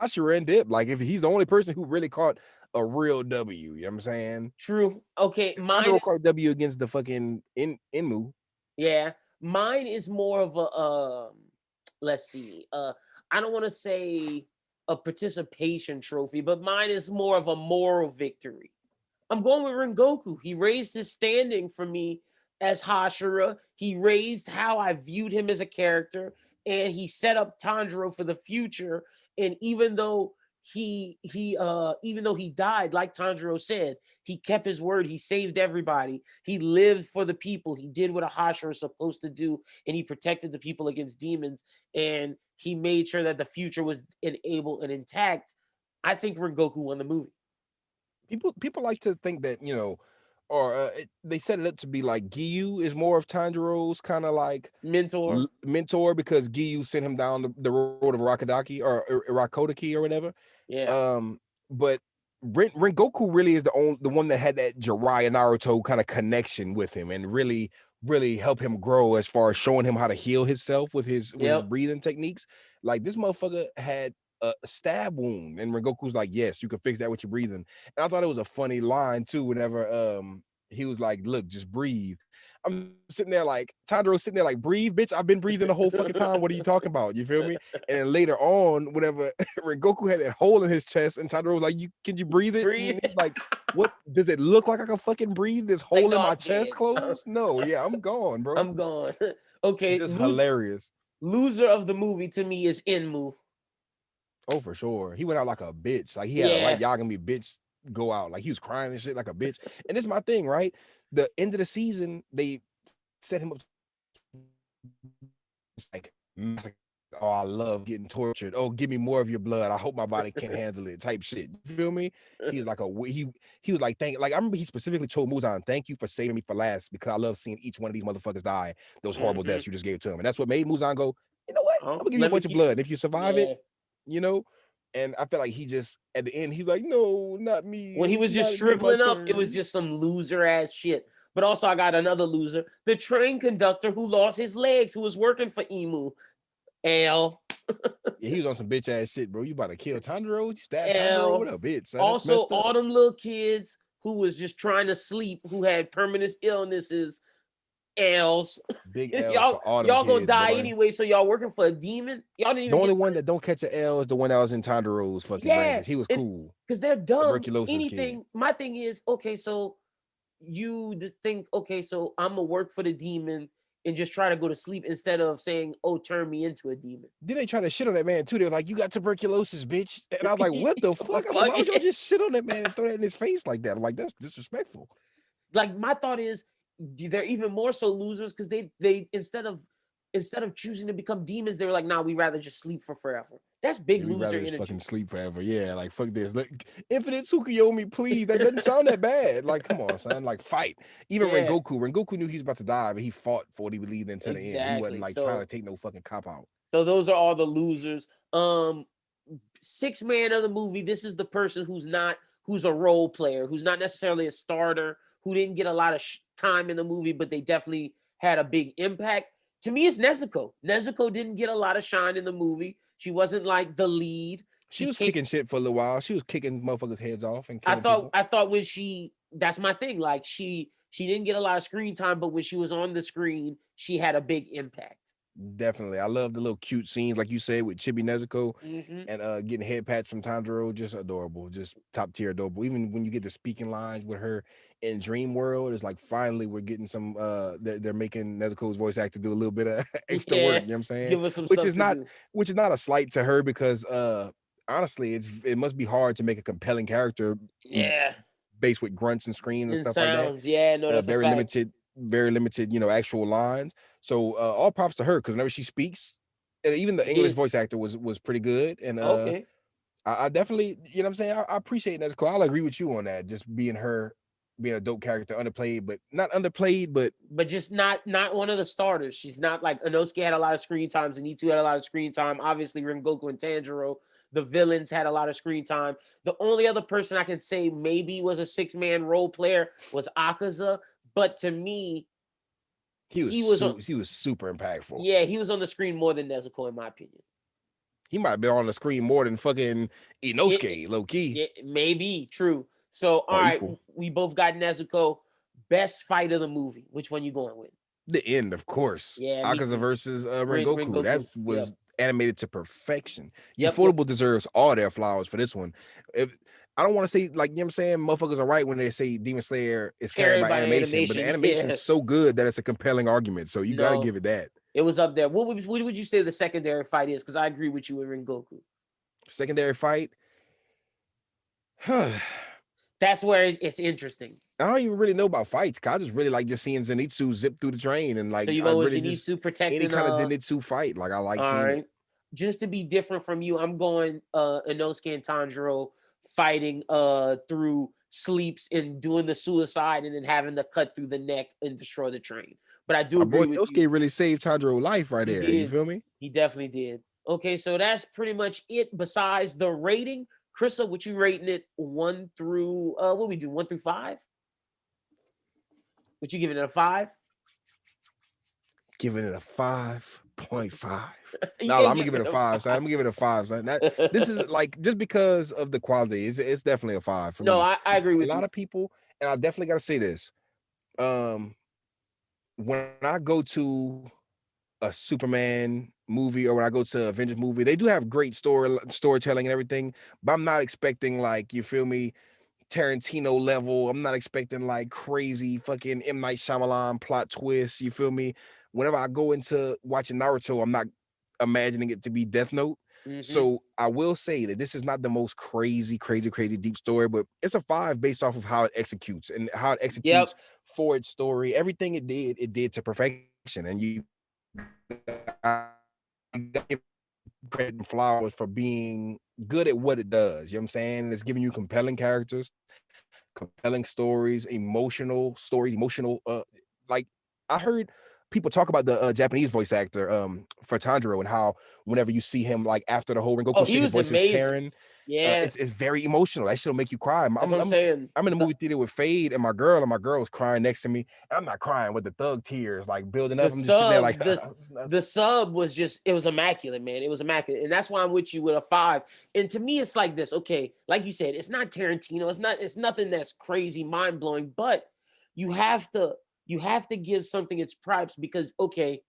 Hashira and Dip. Like if he's the only person who really caught a real W, you know what I'm saying? True. Okay, mine Tanjiro is caught a W against the fucking Inmu. yeah. Mine is more of a let's see. I don't want to say a participation trophy, but mine is more of a moral victory. I'm going with Rengoku. He raised his standing for me as Hashira. He raised how I viewed him as a character, and he set up Tanjiro for the future. And even though he died, like Tanjiro said, he kept his word. He saved everybody. He lived for the people. He did what a Hashira is supposed to do, and he protected the people against demons. And he made sure that the future was enabled and intact. I think Rengoku won the movie. People like to think that, you know, or they set it up to be like Giyu is more of Tanjiro's kind of like mentor because Giyu sent him down the road of Rakadaki or Irakodaki or whatever. Yeah. But Rengoku really is the one that had that Jiraiya Naruto kind of connection with him and really help him grow as far as showing him how to heal himself with his breathing techniques. Like this motherfucker had a stab wound, and Rengoku's like, yes, you can fix that with your breathing. And I thought it was a funny line too. Whenever he was like, look, just breathe. I'm sitting there like Tanjiro's sitting there like, breathe, bitch. I've been breathing the whole fucking time. What are you talking about? You feel me? And then later on, whenever Rengoku had that hole in his chest, and Tanjiro was like, can you breathe it? And he's like, what does it look like I can fucking breathe? This hole in my chest closed? No, yeah, I'm gone, bro. I'm gone. Okay, just hilarious. Loser of the movie to me is Inmu. Oh, for sure. He went out like a bitch. Like he had a right Yagami bitch go out. Like he was crying and shit like a bitch. And this is my thing, right? The end of the season, they set him up. It's like, oh, I love getting tortured. Oh, give me more of your blood. I hope my body can handle it. Type shit. You feel me? He's like he was like, thank. Like I remember he specifically told Muzan, thank you for saving me for last because I love seeing each one of these motherfuckers die. Those horrible deaths you just gave to him, and that's what made Muzan go. You know what? I'm gonna give you a bunch of blood. And if you survive it, you know. And I feel like he just at the end he's like, no, not me. When he was just shriveling up, it was just some loser ass shit. But also, I got another loser: the train conductor who lost his legs, who was working for Emu. L. Yeah, he was on some bitch ass shit, bro. You about to kill Tanjiro? You stab Tanjiro? What up, bitch? Son? Also, all them little kids who was just trying to sleep, who had permanent illnesses. L's. Big L's for all them y'all kids, gonna die boy. anyway, so y'all working for a demon? Y'all didn't even the only one that don't catch an L is the one that was in Tanjiro's fucking brain, because he was cool. Because they're dumb. Tuberculosis kid. My thing is, okay, so you think, okay, so I'm gonna work for the demon and just try to go to sleep instead of saying, oh, turn me into a demon. Then they try to shit on that man too. They were like, you got tuberculosis, bitch. And I was like, what the fuck? I was like, why would y'all just shit on that man and throw that in his face like that? I'm like, that's disrespectful. Like, my thought is, they're even more so losers because they instead of choosing to become demons, they were like, nah, we rather just sleep for forever. That's big loser energy. Fucking sleep forever. Yeah, like fuck this. Like, Infinite Tsukuyomi, please. That doesn't sound that bad. Like, come on, son. Like, fight. Even Rengoku knew he was about to die, but he fought for what he believed in to the end. He wasn't like trying to take no fucking cop out. So those are all the losers. 6-man of the movie. This is the person who's a role player, who's not necessarily a starter, who didn't get a lot of time in the movie, but they definitely had a big impact. To me, it's Nezuko. Nezuko didn't get a lot of shine in the movie. She wasn't like the lead. She was kicking shit for a little while. She was kicking motherfuckers' heads off and killing people. I thought when that's my thing. Like she didn't get a lot of screen time, but when she was on the screen, she had a big impact. Definitely. I love the little cute scenes, like you said, with Chibi Nezuko and getting head pats from Tanjiro. Just adorable, just top tier adorable. Even when you get the speaking lines with her in Dream World, it's like finally we're getting some they're making Nezuko's voice actor do a little bit of extra work, you know what I'm saying? Give us some which is not a slight to her, because honestly it must be hard to make a compelling character based with grunts and screams and stuff sounds. like that. Yeah, no, that's very limited, actual lines. So all props to her, because whenever she speaks, and even the English voice actor was pretty good. And I definitely, you know what I'm saying, I appreciate Nezuko. I'll agree with you on that. Just being a dope character, underplayed, but not underplayed, but just not one of the starters. She's not like Inosuke had a lot of screen time, Zenitsu had a lot of screen time. Obviously, Rengoku and Tanjiro, the villains, had a lot of screen time. The only other person I can say maybe was a 6-man role player was Akaza, but to me, he was super impactful. Yeah, he was on the screen more than Nezuko, in my opinion. He might have been on the screen more than fucking Inosuke, low key. It may be true. So, all Or right, equal. we both got Nezuko. Best fight of the movie. Which one you going with? The end, of course. Yeah, me Akaza too. versus Rengoku. That Rengoku. was animated to perfection. Yep. Ufotable deserves all their flowers for this one. If I don't want to say, like, you know what I'm saying, motherfuckers are right when they say Demon Slayer is carried by animation, but the animation is so good that it's a compelling argument. So you got to give it that. It was up there. What would you say the secondary fight is? Because I agree with you in Rengoku. Secondary fight? That's where it's interesting. I don't even really know about fights. I just really like just seeing Zenitsu zip through the train and like So you I go with really Zenitsu just protecting any kind of Zenitsu fight. Like I like seeing it. Just to be different from you, I'm going Inosuke and Tanjiro fighting through sleeps and doing the suicide and then having to cut through the neck and destroy the train. But I do agree with you. Inosuke really saved Tanjiro's life right there. You feel me? He definitely did. Okay, so that's pretty much it. Besides the rating, Chrissa, what you rating it 1 through what we do 1 through 5? What you giving it a 5? Giving it a 5.5. No, I'm gonna give it a 5. So I'm gonna give it a 5. So this is like just because of the quality, it's definitely a 5 for me. No, I agree with a lot of people, and I definitely gotta say this. When I go to a Superman movie or when I go to Avengers movie, they do have great storytelling and everything, but I'm not expecting, like, you feel me, Tarantino level. I'm not expecting like crazy fucking M. Night Shyamalan plot twists. You feel me? Whenever I go into watching Naruto, I'm not imagining it to be Death Note. So I will say that this is not the most crazy deep story, but it's a 5 based off of how it executes and how it executes for its story. Everything it did to perfection. And you got credit and flowers for being good at what it does. You know what I'm saying? It's giving you compelling characters, compelling stories, emotional like I heard people talk about the Japanese voice actor for Tanjiro and how whenever you see him like after the whole Rengoku shit, his voice is tearing. It's very emotional. That shit'll make you cry. That's what I'm saying. I'm in the movie theater with Fade and my girl was crying next to me. I'm not crying with the thug tears like building up. I'm just sitting there like the sub was it was immaculate, man. It was immaculate. And that's why I'm with you with a 5. And to me, it's like this. Okay, like you said, it's not Tarantino. It's nothing that's crazy, mind-blowing, but you have to give something its props because okay,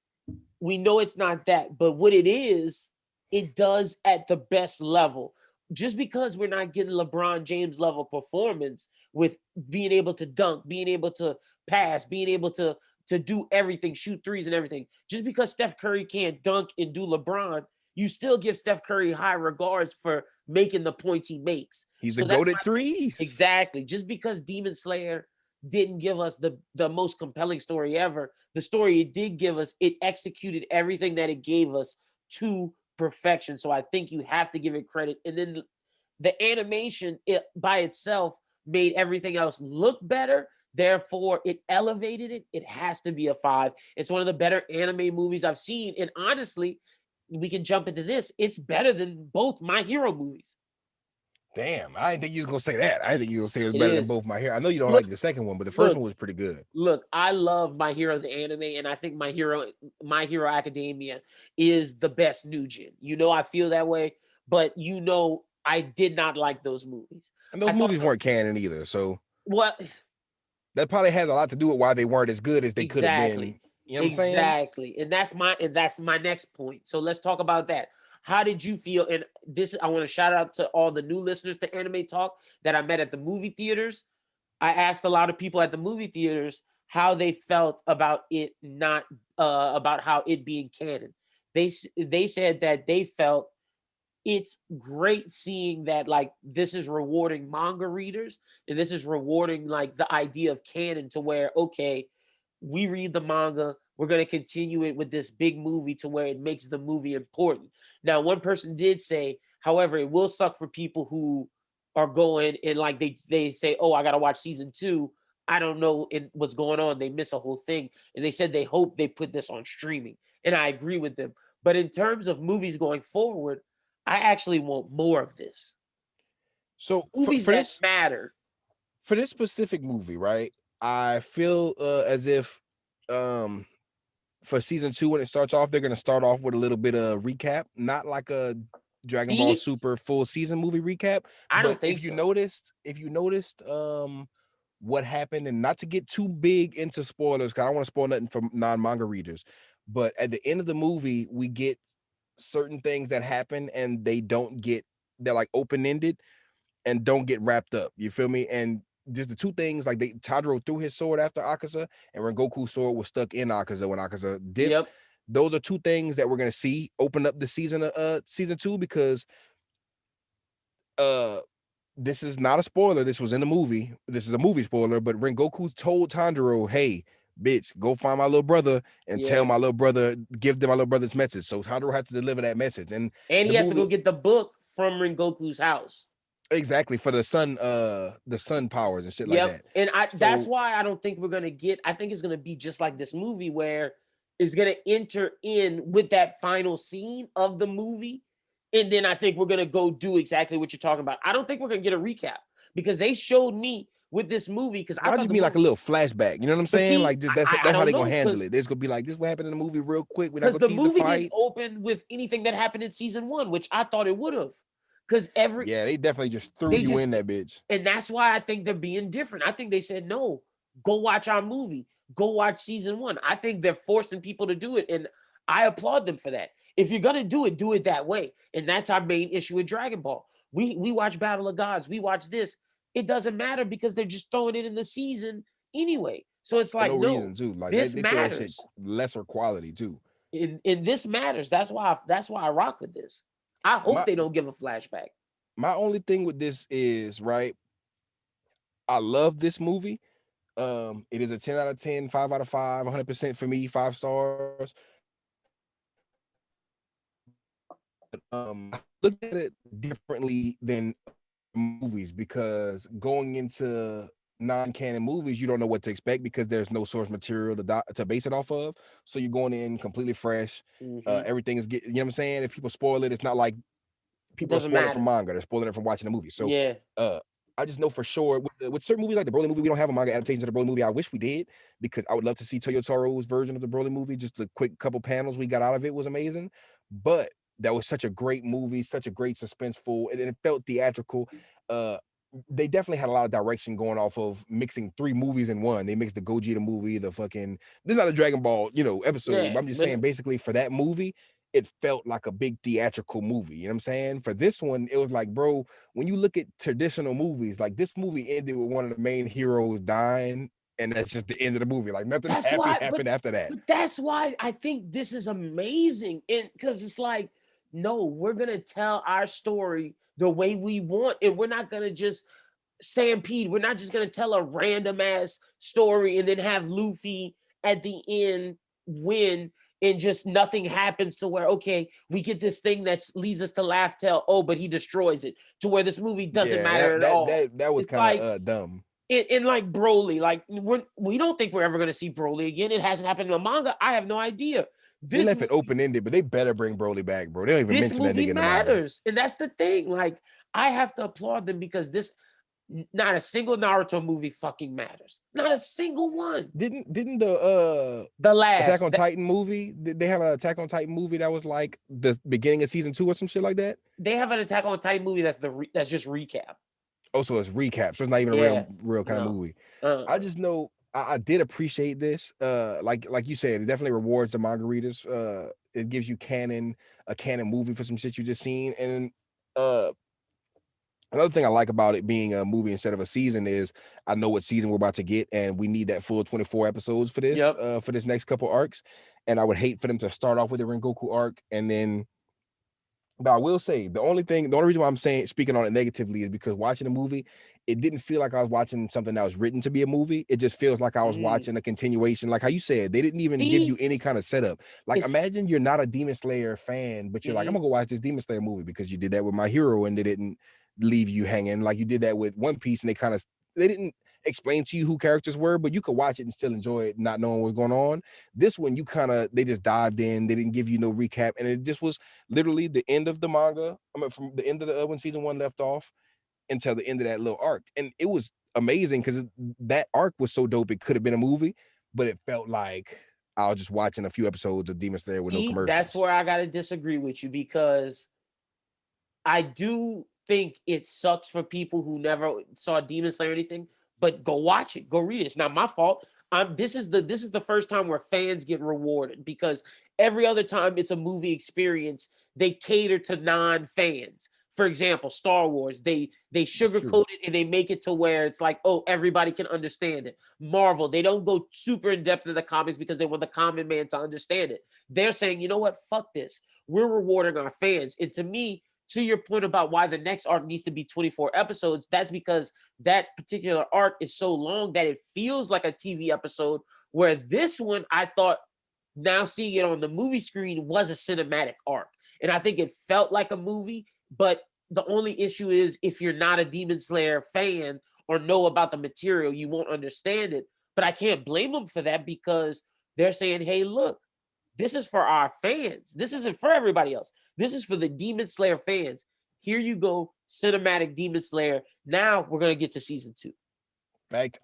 we know it's not that, but what it is, it does at the best level. Just because we're not getting LeBron James level performance with being able to dunk, being able to pass, being able to do everything, shoot threes and everything. Just because Steph Curry can't dunk and do LeBron, you still give Steph Curry high regards for making the points he makes. He's the goated threes. Exactly. Just because Demon Slayer didn't give us the most compelling story ever, the story it did give us, it executed everything that it gave us to perfection. So I think you have to give it credit. And then the animation by itself made everything else look better. Therefore, it elevated it. It has to be a 5. It's one of the better anime movies I've seen. And honestly, we can jump into this. It's better than both My Hero movies. Damn, I didn't think you was gonna say that. I didn't think you was gonna say it was better than both My Hero. I know you don't like the second one, but the first one was pretty good. Look, I love My Hero the anime, and I think My Hero Academia is the best new gen. You know, I feel that way, but you know, I did not like those movies. And those movies weren't canon either. So what? That probably has a lot to do with why they weren't as good as they could have been. You know what I'm saying? Exactly. And that's my next point. So let's talk about that. How did you feel? And this, I want to shout out to all the new listeners to Anime Talk that I met at the movie theaters. I asked a lot of people at the movie theaters how they felt about it not about how it being canon. They said that they felt it's great seeing that like this is rewarding manga readers and this is rewarding like the idea of canon to where okay, we read the manga, we're going to continue it with this big movie to where it makes the movie important. Now, one person did say, however, it will suck for people who are going and like they say, oh, I got to watch season 2. I don't know what's going on. They miss a whole thing. And they said they hope they put this on streaming. And I agree with them. But in terms of movies going forward, I actually want more of this. So movies for that this matter. For this specific movie, right? I feel as if for season 2, when it starts off, they're going to start off with a little bit of recap, not like a Dragon Ball See, Super full season movie recap. I But don't think so. if you noticed, what happened, and not to get too big into spoilers, because I don't want to spoil nothing for non-manga readers, but at the end of the movie, we get certain things that happen, and they're like open-ended and don't get wrapped up. You feel me? And just the two things, like Tadro threw his sword after Akaza, and Rengoku's sword was stuck in Akaza when Akaza dipped. Yep. Those are two things that we're gonna see open up the season 2, because this is not a spoiler. This was in the movie. This is a movie spoiler, but Rengoku told Tanjiro, "Hey, bitch, go find my little brother and tell my little brother, give them my little brother's message." So Tanjiro had to deliver that message, and he has to go get the book from Rengoku's house. Exactly, for the sun powers and shit like that. And that's why I don't think we're gonna get. I think it's gonna be just like this movie, where it's gonna enter in with that final scene of the movie, and then I think we're gonna go do exactly what you're talking about. I don't think we're gonna get a recap, because they showed me with this movie, because I just mean like a little flashback. You know what I'm saying? Like just that's how they're gonna handle it. There's gonna be like, this what happened in the movie real quick. We're not gonna the tease movie the fight. didn't open with anything that happened in season 1, which I thought it would have. Because they definitely just threw you in that bitch. And that's why I think they're being different. I think they said, no, go watch our movie. Go watch season 1. I think they're forcing people to do it. And I applaud them for that. If you're going to do it that way. And that's our main issue with Dragon Ball. We watch Battle of Gods. We watch this. It doesn't matter, because they're just throwing it in the season anyway. So it's like, no reason too. Like, this matters. Lesser quality too. And this matters. That's why I rock with this. I hope they don't give a flashback. My only thing with this is, right, I love this movie. It is a 10 out of 10, 5 out of 5, 100% for me, 5 stars. I looked at it differently than movies, because going into non-canon movies, you don't know what to expect, because there's no source material to base it off of. So you're going in completely fresh. Everything is you know what I'm saying? If people spoil it, it's not like people are spoiling it from manga. They're spoiling it from watching the movie. So I just know for sure with certain movies like the Broly movie, we don't have a manga adaptation of the Broly movie. I wish we did, because I would love to see Toyotaro's version of the Broly movie. Just the quick couple panels we got out of it was amazing. But that was such a great movie, such a great suspenseful, and it felt theatrical. They definitely had a lot of direction going off of mixing 3 movies in one. They mixed the Gogeta movie, this is not a Dragon Ball, episode. But I'm just saying, basically for that movie, it felt like a big theatrical movie. You know what I'm saying? For this one, it was like, bro, when you look at traditional movies, like this movie ended with one of the main heroes dying, and that's just the end of the movie. Like nothing happened after that. But that's why I think this is amazing. And because it's like, no, we're gonna tell our story the way we want, and we're not gonna just stampede. We're not just gonna tell a random ass story and then have Luffy at the end win, and just nothing happens, to where, okay, we get this thing that leads us to Laugh Tale. Oh, but he destroys it, to where this movie doesn't matter at all. That was kind of dumb. And like Broly, like we don't think we're ever gonna see Broly again. It hasn't happened in the manga. I have no idea. They left it open-ended, but they better bring Broly back, bro. They don't even mention that nigga in the manga. Matters, and that's the thing. Like, I have to applaud them, because not a single Naruto movie fucking matters. Not a single one. Didn't the last Attack on Titan movie? Did they have an Attack on Titan movie that was like the beginning of season 2 or some shit like that? They have an Attack on Titan movie that's just recap. Oh, so it's recap. So it's not even a real kind of movie. I just know I did appreciate this. Like you said, it definitely rewards the manga readers. It gives you a canon movie for some shit you just seen. And another thing I like about it being a movie instead of a season is I know what season we're about to get, and we need that full 24 episodes for this, for this next couple arcs. And I would hate for them to start off with the Rengoku arc and then. But I will say the only reason why I'm speaking on it negatively is because watching the movie, it didn't feel like I was watching something that was written to be a movie. It just feels like I was watching a continuation. Like how you said, they didn't even give you any kind of setup. Like imagine you're not a Demon Slayer fan, but you're like, I'm gonna go watch this Demon Slayer movie because you did that with My Hero and they didn't leave you hanging. Like you did that with One Piece and they didn't explain to you who characters were, but you could watch it and still enjoy it, not knowing what's going on. This one, they just dived in. They didn't give you no recap, and it just was literally the end of the manga. I mean, from the end of the when season 1 left off until the end of that little arc, and it was amazing because that arc was so dope. It could have been a movie, but it felt like I was just watching a few episodes of Demon Slayer with no commercials. That's where I gotta disagree with you, because I do think it sucks for people who never saw Demon Slayer or anything, but go watch it, go read it. It's not my fault. This is the first time where fans get rewarded, because every other time it's a movie experience, they cater to non-fans. For example, Star Wars, they sugarcoat it and they make it to where it's like, oh, everybody can understand it. Marvel, they don't go super in depth in the comics because they want the common man to understand it. They're saying, you know what, fuck this. We're rewarding our fans. And to me, to your point about why the next arc needs to be 24 episodes, that's because that particular arc is so long that it feels like a TV episode, where this one, I thought, now seeing it on the movie screen, was a cinematic arc. And I think it felt like a movie, but the only issue is if you're not a Demon Slayer fan or know about the material, you won't understand it. But I can't blame them for that, because they're saying, hey, look, this is for our fans. This isn't for everybody else. This is for the Demon Slayer fans. Here you go, cinematic Demon Slayer. Now we're going to get to season 2. Like,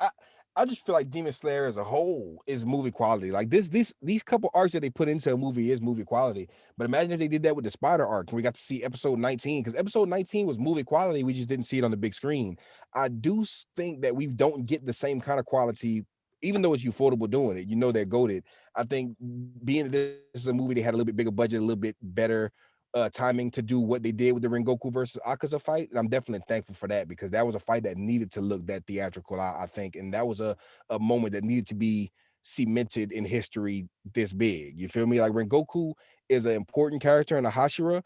I just feel like Demon Slayer as a whole is movie quality. Like these couple arcs that they put into a movie is movie quality. But imagine if they did that with the Spider arc and we got to see episode 19, because episode 19 was movie quality. We just didn't see it on the big screen. I do think that we don't get the same kind of quality, even though it's Ufotable doing it. You know they're goated. I think being this is a movie, they had a little bit bigger budget, a little bit better timing to do what they did with the Rengoku versus Akaza fight. And I'm definitely thankful for that, because that was a fight that needed to look that theatrical, I think. And that was a moment that needed to be cemented in history this big. You feel me? Like, Rengoku is an important character in the Hashira.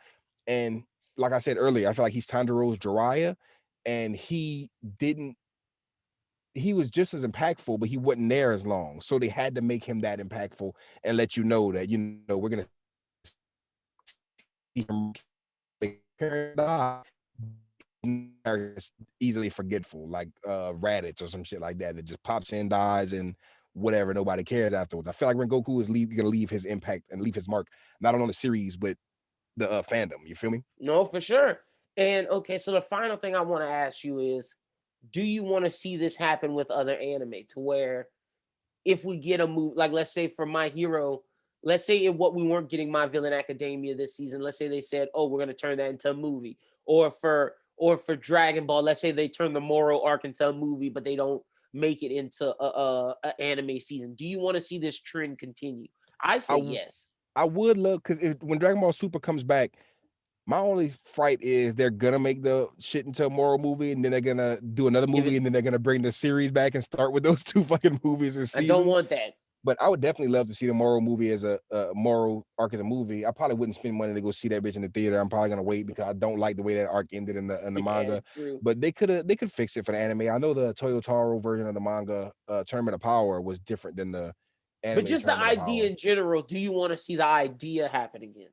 And like I said earlier, I feel like he's Tanjiro's Jiraiya, and he was just as impactful, but he wasn't there as long. So they had to make him that impactful and let you know that, we're going to easily forgetful, like Raditz or some shit like that just pops in, dies, and whatever, nobody cares afterwards. I feel like Rengoku is gonna leave his impact and leave his mark, not only on the series but the fandom. You feel me? No, for sure. And okay, so the final thing I want to ask you is, do you want to see this happen with other anime, to where if we get a move, like let's say for My Hero, let's say what we weren't getting My Villain Academia this season, let's say they said, oh, we're going to turn that into a movie, or for Dragon Ball, let's say they turn the Moro arc into a movie, but they don't make it into a anime season. Do you want to see this trend continue? I say yes. I would love, because when Dragon Ball Super comes back, my only fright is they're gonna make the shit into a Moro movie, and then they're gonna do another movie, and then they're gonna bring the series back and start with those two fucking movies and seasons. I don't want that. But I would definitely love to see the Moro movie as a Moro arc as a movie. I probably wouldn't spend money to go see that bitch in the theater. I'm probably gonna wait, because I don't like the way that arc ended in the manga. True. But they could fix it for the anime. I know the Toyotaro version of the manga, Tournament of Power, was different than the anime. But just the idea in general, do you want to see the idea happen again?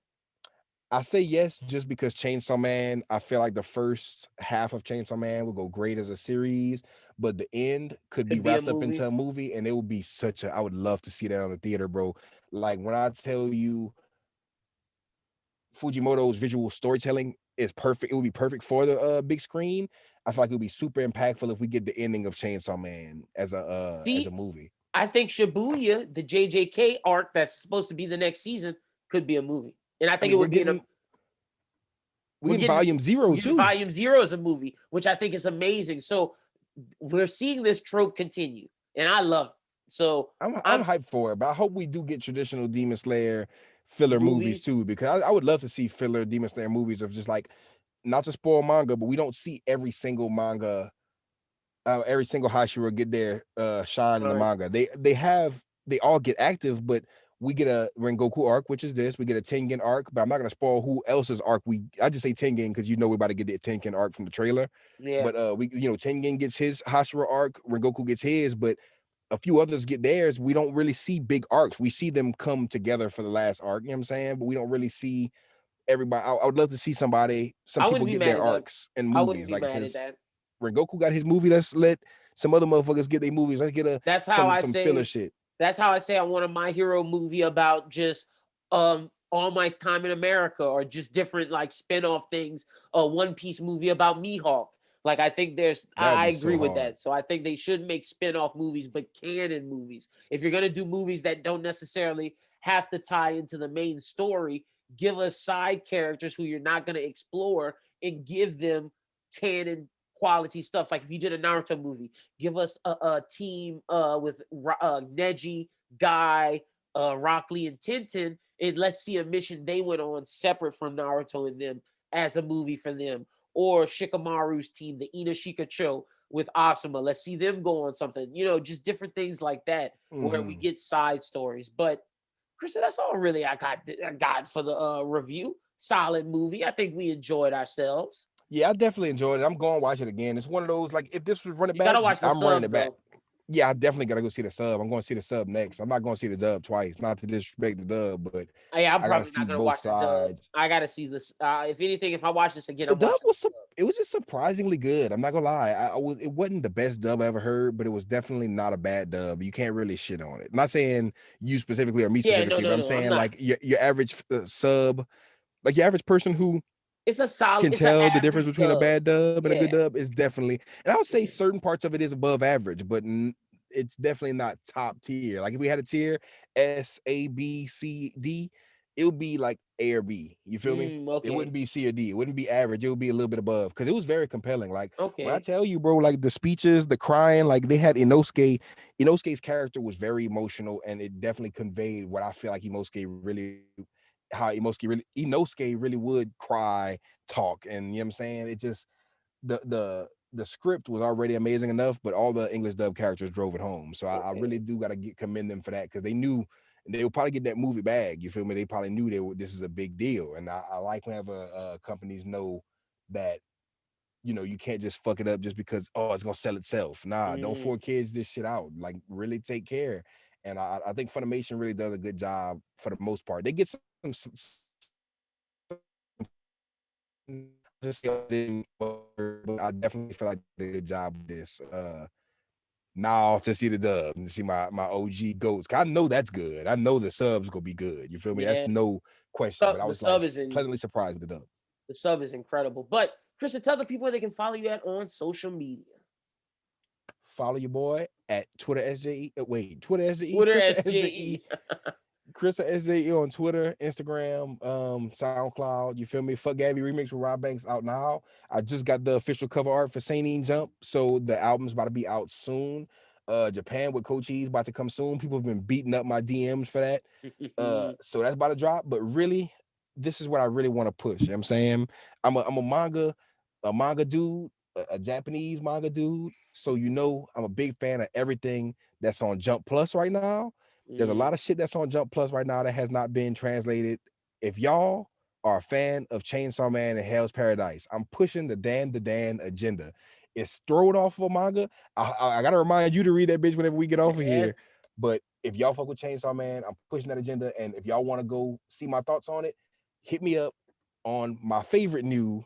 I say yes, just because Chainsaw Man, I feel like the first half of Chainsaw Man will go great as a series, but the end could be wrapped up into a movie, and it would be I would love to see that on the theater, bro. Like, when I tell you Fujimoto's visual storytelling is perfect, it would be perfect for the big screen. I feel like it would be super impactful if we get the ending of Chainsaw Man as a movie. I think Shibuya, the JJK arc that's supposed to be the next season, could be a movie. And I think it would be we're getting Volume 0 too. Volume 0 is a movie, which I think is amazing. So we're seeing this trope continue, and I love it. So I'm hyped for it, but I hope we do get traditional Demon Slayer filler movies too, because I would love to see filler Demon Slayer movies of just, like, not to spoil manga, but we don't see every single manga, every single Hashira get their shine in the manga. They all get active, but we get a Rengoku arc, which is this. We get a Tengen arc, but I'm not gonna spoil who else's arc. I just say Tengen because we're about to get the Tengen arc from the trailer. Yeah. But Tengen gets his Hashira arc, Rengoku gets his, but a few others get theirs. We don't really see big arcs. We see them come together for the last arc. You know what I'm saying? But we don't really see everybody. I would love to see some people get their arcs in movies. Like, Rengoku got his movie. Let's let some other motherfuckers get their movies. Let's get some filler shit. That's how I say I want a My Hero movie about just All Might's time in America, or just different, like, spin-off things. A One Piece movie about Mihawk. Like, I think I agree with that. So I think they should make spin-off movies, but canon movies. If you're gonna do movies that don't necessarily have to tie into the main story, give us side characters who you're not gonna explore and give them canon quality stuff. Like if you did a Naruto movie, give us a team with Neji, Guy, Rock Lee, and Tintin, and let's see a mission they went on separate from Naruto and them as a movie for them. Or Shikamaru's team, the Inashika Cho with Asuma. Let's see them go on something. Just different things like that where we get side stories. But Chrissa, that's all really I got for the review. Solid movie. I think we enjoyed ourselves. Yeah, I definitely enjoyed it. I'm going to watch it again. It's one of those, like, if this was running You back, gotta watch the I'm running sub it back. though. Yeah, I definitely gotta go see the sub. I'm going to see the sub next. I'm not going to see the dub twice. Not to disrespect the dub, but Yeah, I'm I gotta probably see not gonna both watch the dub. sides. I gotta see this. If anything, if I watch this again, The I'm dub watching was the dub. it was just surprisingly good. I'm not gonna lie. It wasn't the best dub I ever heard, but it was definitely not a bad dub. You can't really shit on it. I'm not saying you specifically or me Yeah, no, specifically, but no, I'm no. I'm saying not. like your average sub, like your average person who It's a solid. can It's an tell the difference average between a dub. bad dub and a Yeah. good dub is definitely, and I would say certain parts of it is above average, but it's definitely not top tier. Like if we had a tier S, A, B, C, D, it would be like A or B. You feel me? It Okay. wouldn't be C or D. It wouldn't be average. It would be a little bit above because it was very compelling. Like when I Okay. tell you, bro, like the speeches, the crying, like they had Inosuke. Inosuke's character was very emotional, and it definitely conveyed what I feel like Inosuke really would cry, talk, and you know what I'm saying. It just the script was already amazing enough, but all the English dub characters drove it home. So I really Okay. do got to commend them for that because they knew they would probably get that movie bag. You feel me? They probably knew this is a big deal, and I like whenever companies know that you can't just fuck it up just because it's gonna sell itself. Nah, don't Mm. four kids this shit out. Like really take care. And I think Funimation really does a good job for the most part. They get some just but I definitely feel like they did a good job with this. Now to see the dub and see my OG goats. I know that's good. I know the subs gonna be good. You feel me? That's Yeah. no question. But I The was sub like is in. pleasantly surprised with the dub. The sub is incredible. But Krista, tell the people where they can follow you at on social media. Follow your boy at Twitter SJE. Twitter SJE, Twitter Chrissa SJE. SJE. Chrissa SJE on Twitter, Instagram, SoundCloud. You feel me? Fuck Gabby remix with Rob Banks out now. I just got the official cover art for Sainin Jump, so the album's about to be out soon. Japan with Coach E's about to come soon. People have been beating up my DMs for that. So that's about to drop. But really, this is what I really want to push. You know what I'm saying? I'm a manga dude, a Japanese manga dude. So I'm a big fan of everything that's on Jump Plus right now. There's a lot of shit that's on Jump Plus right now that has not been translated. If y'all are a fan of Chainsaw Man and Hell's Paradise, I'm pushing the Dan agenda. It's thrown off of a manga. I gotta remind you to read that bitch whenever we get off of Yeah. here. But if y'all fuck with Chainsaw Man, I'm pushing that agenda. And if y'all want to go see my thoughts on it, hit me up on my favorite new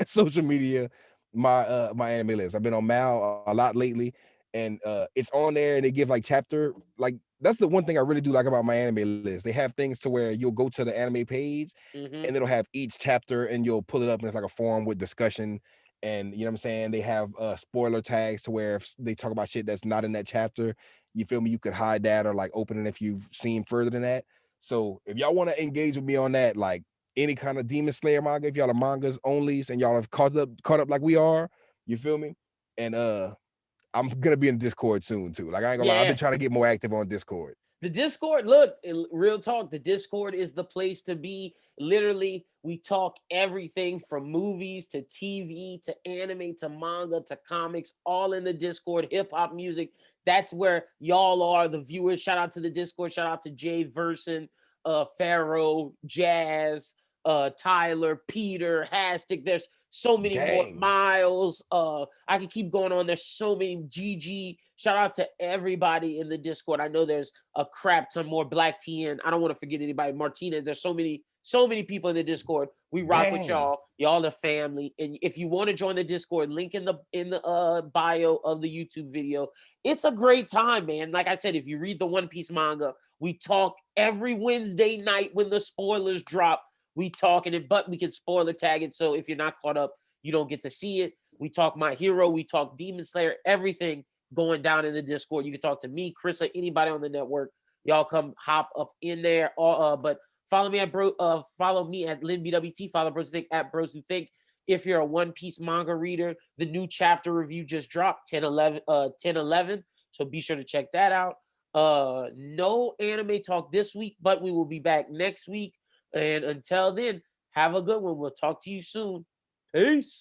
social media, my anime list. I've been on Mal a lot lately, and it's on there, and they give like chapter, like that's the one thing I really do like about my anime list. They have things to where you'll go to the anime page and it'll have each chapter and you'll pull it up and it's like a forum with discussion. And you know what I'm saying? They have spoiler tags to where if they talk about shit that's not in that chapter, you feel me? You could hide that or like open it if you've seen further than that. So if y'all want to engage with me on that, like any kind of Demon Slayer manga, if y'all are mangas onlys and y'all have caught up like we are, you feel me? And I'm gonna be in Discord soon too. Like I ain't gonna lie, I've Yeah. been trying to get more active on Discord. The Discord, look, real talk, the Discord is the place to be. Literally, we talk everything from movies to TV to anime to manga to comics, all in the Discord, hip hop music. That's where y'all are, the viewers. Shout out to the Discord. Shout out to Jay Verson, Pharaoh, Jazz, Tyler, Peter, Hastic. There's so many more. Gang. Miles. I can keep going on. There's so many. GG. Shout out to everybody in the Discord. I know there's a crap ton more. Black TN. I don't want to forget anybody. Martinez. There's so many people in the Discord. We rock with Gang. y'all. Y'all are family. And if you want to join the Discord, link in the bio of the YouTube video. It's a great time, man. Like I said, if you read the One Piece manga, we talk every Wednesday night when the spoilers drop. We talking it, but we can spoiler tag it. So if you're not caught up, you don't get to see it. We talk My Hero. We talk Demon Slayer. Everything going down in the Discord. You can talk to me, Chris, or anybody on the network. Y'all come hop up in there. But follow me at follow me at LynnBWT. Follow Bros Who Think at Bros Who Think. If you're a One Piece manga reader, the new chapter review just dropped 10/11. So be sure to check that out. No anime talk this week, but we will be back next week. And until then, have a good one. We'll talk to you soon. Peace.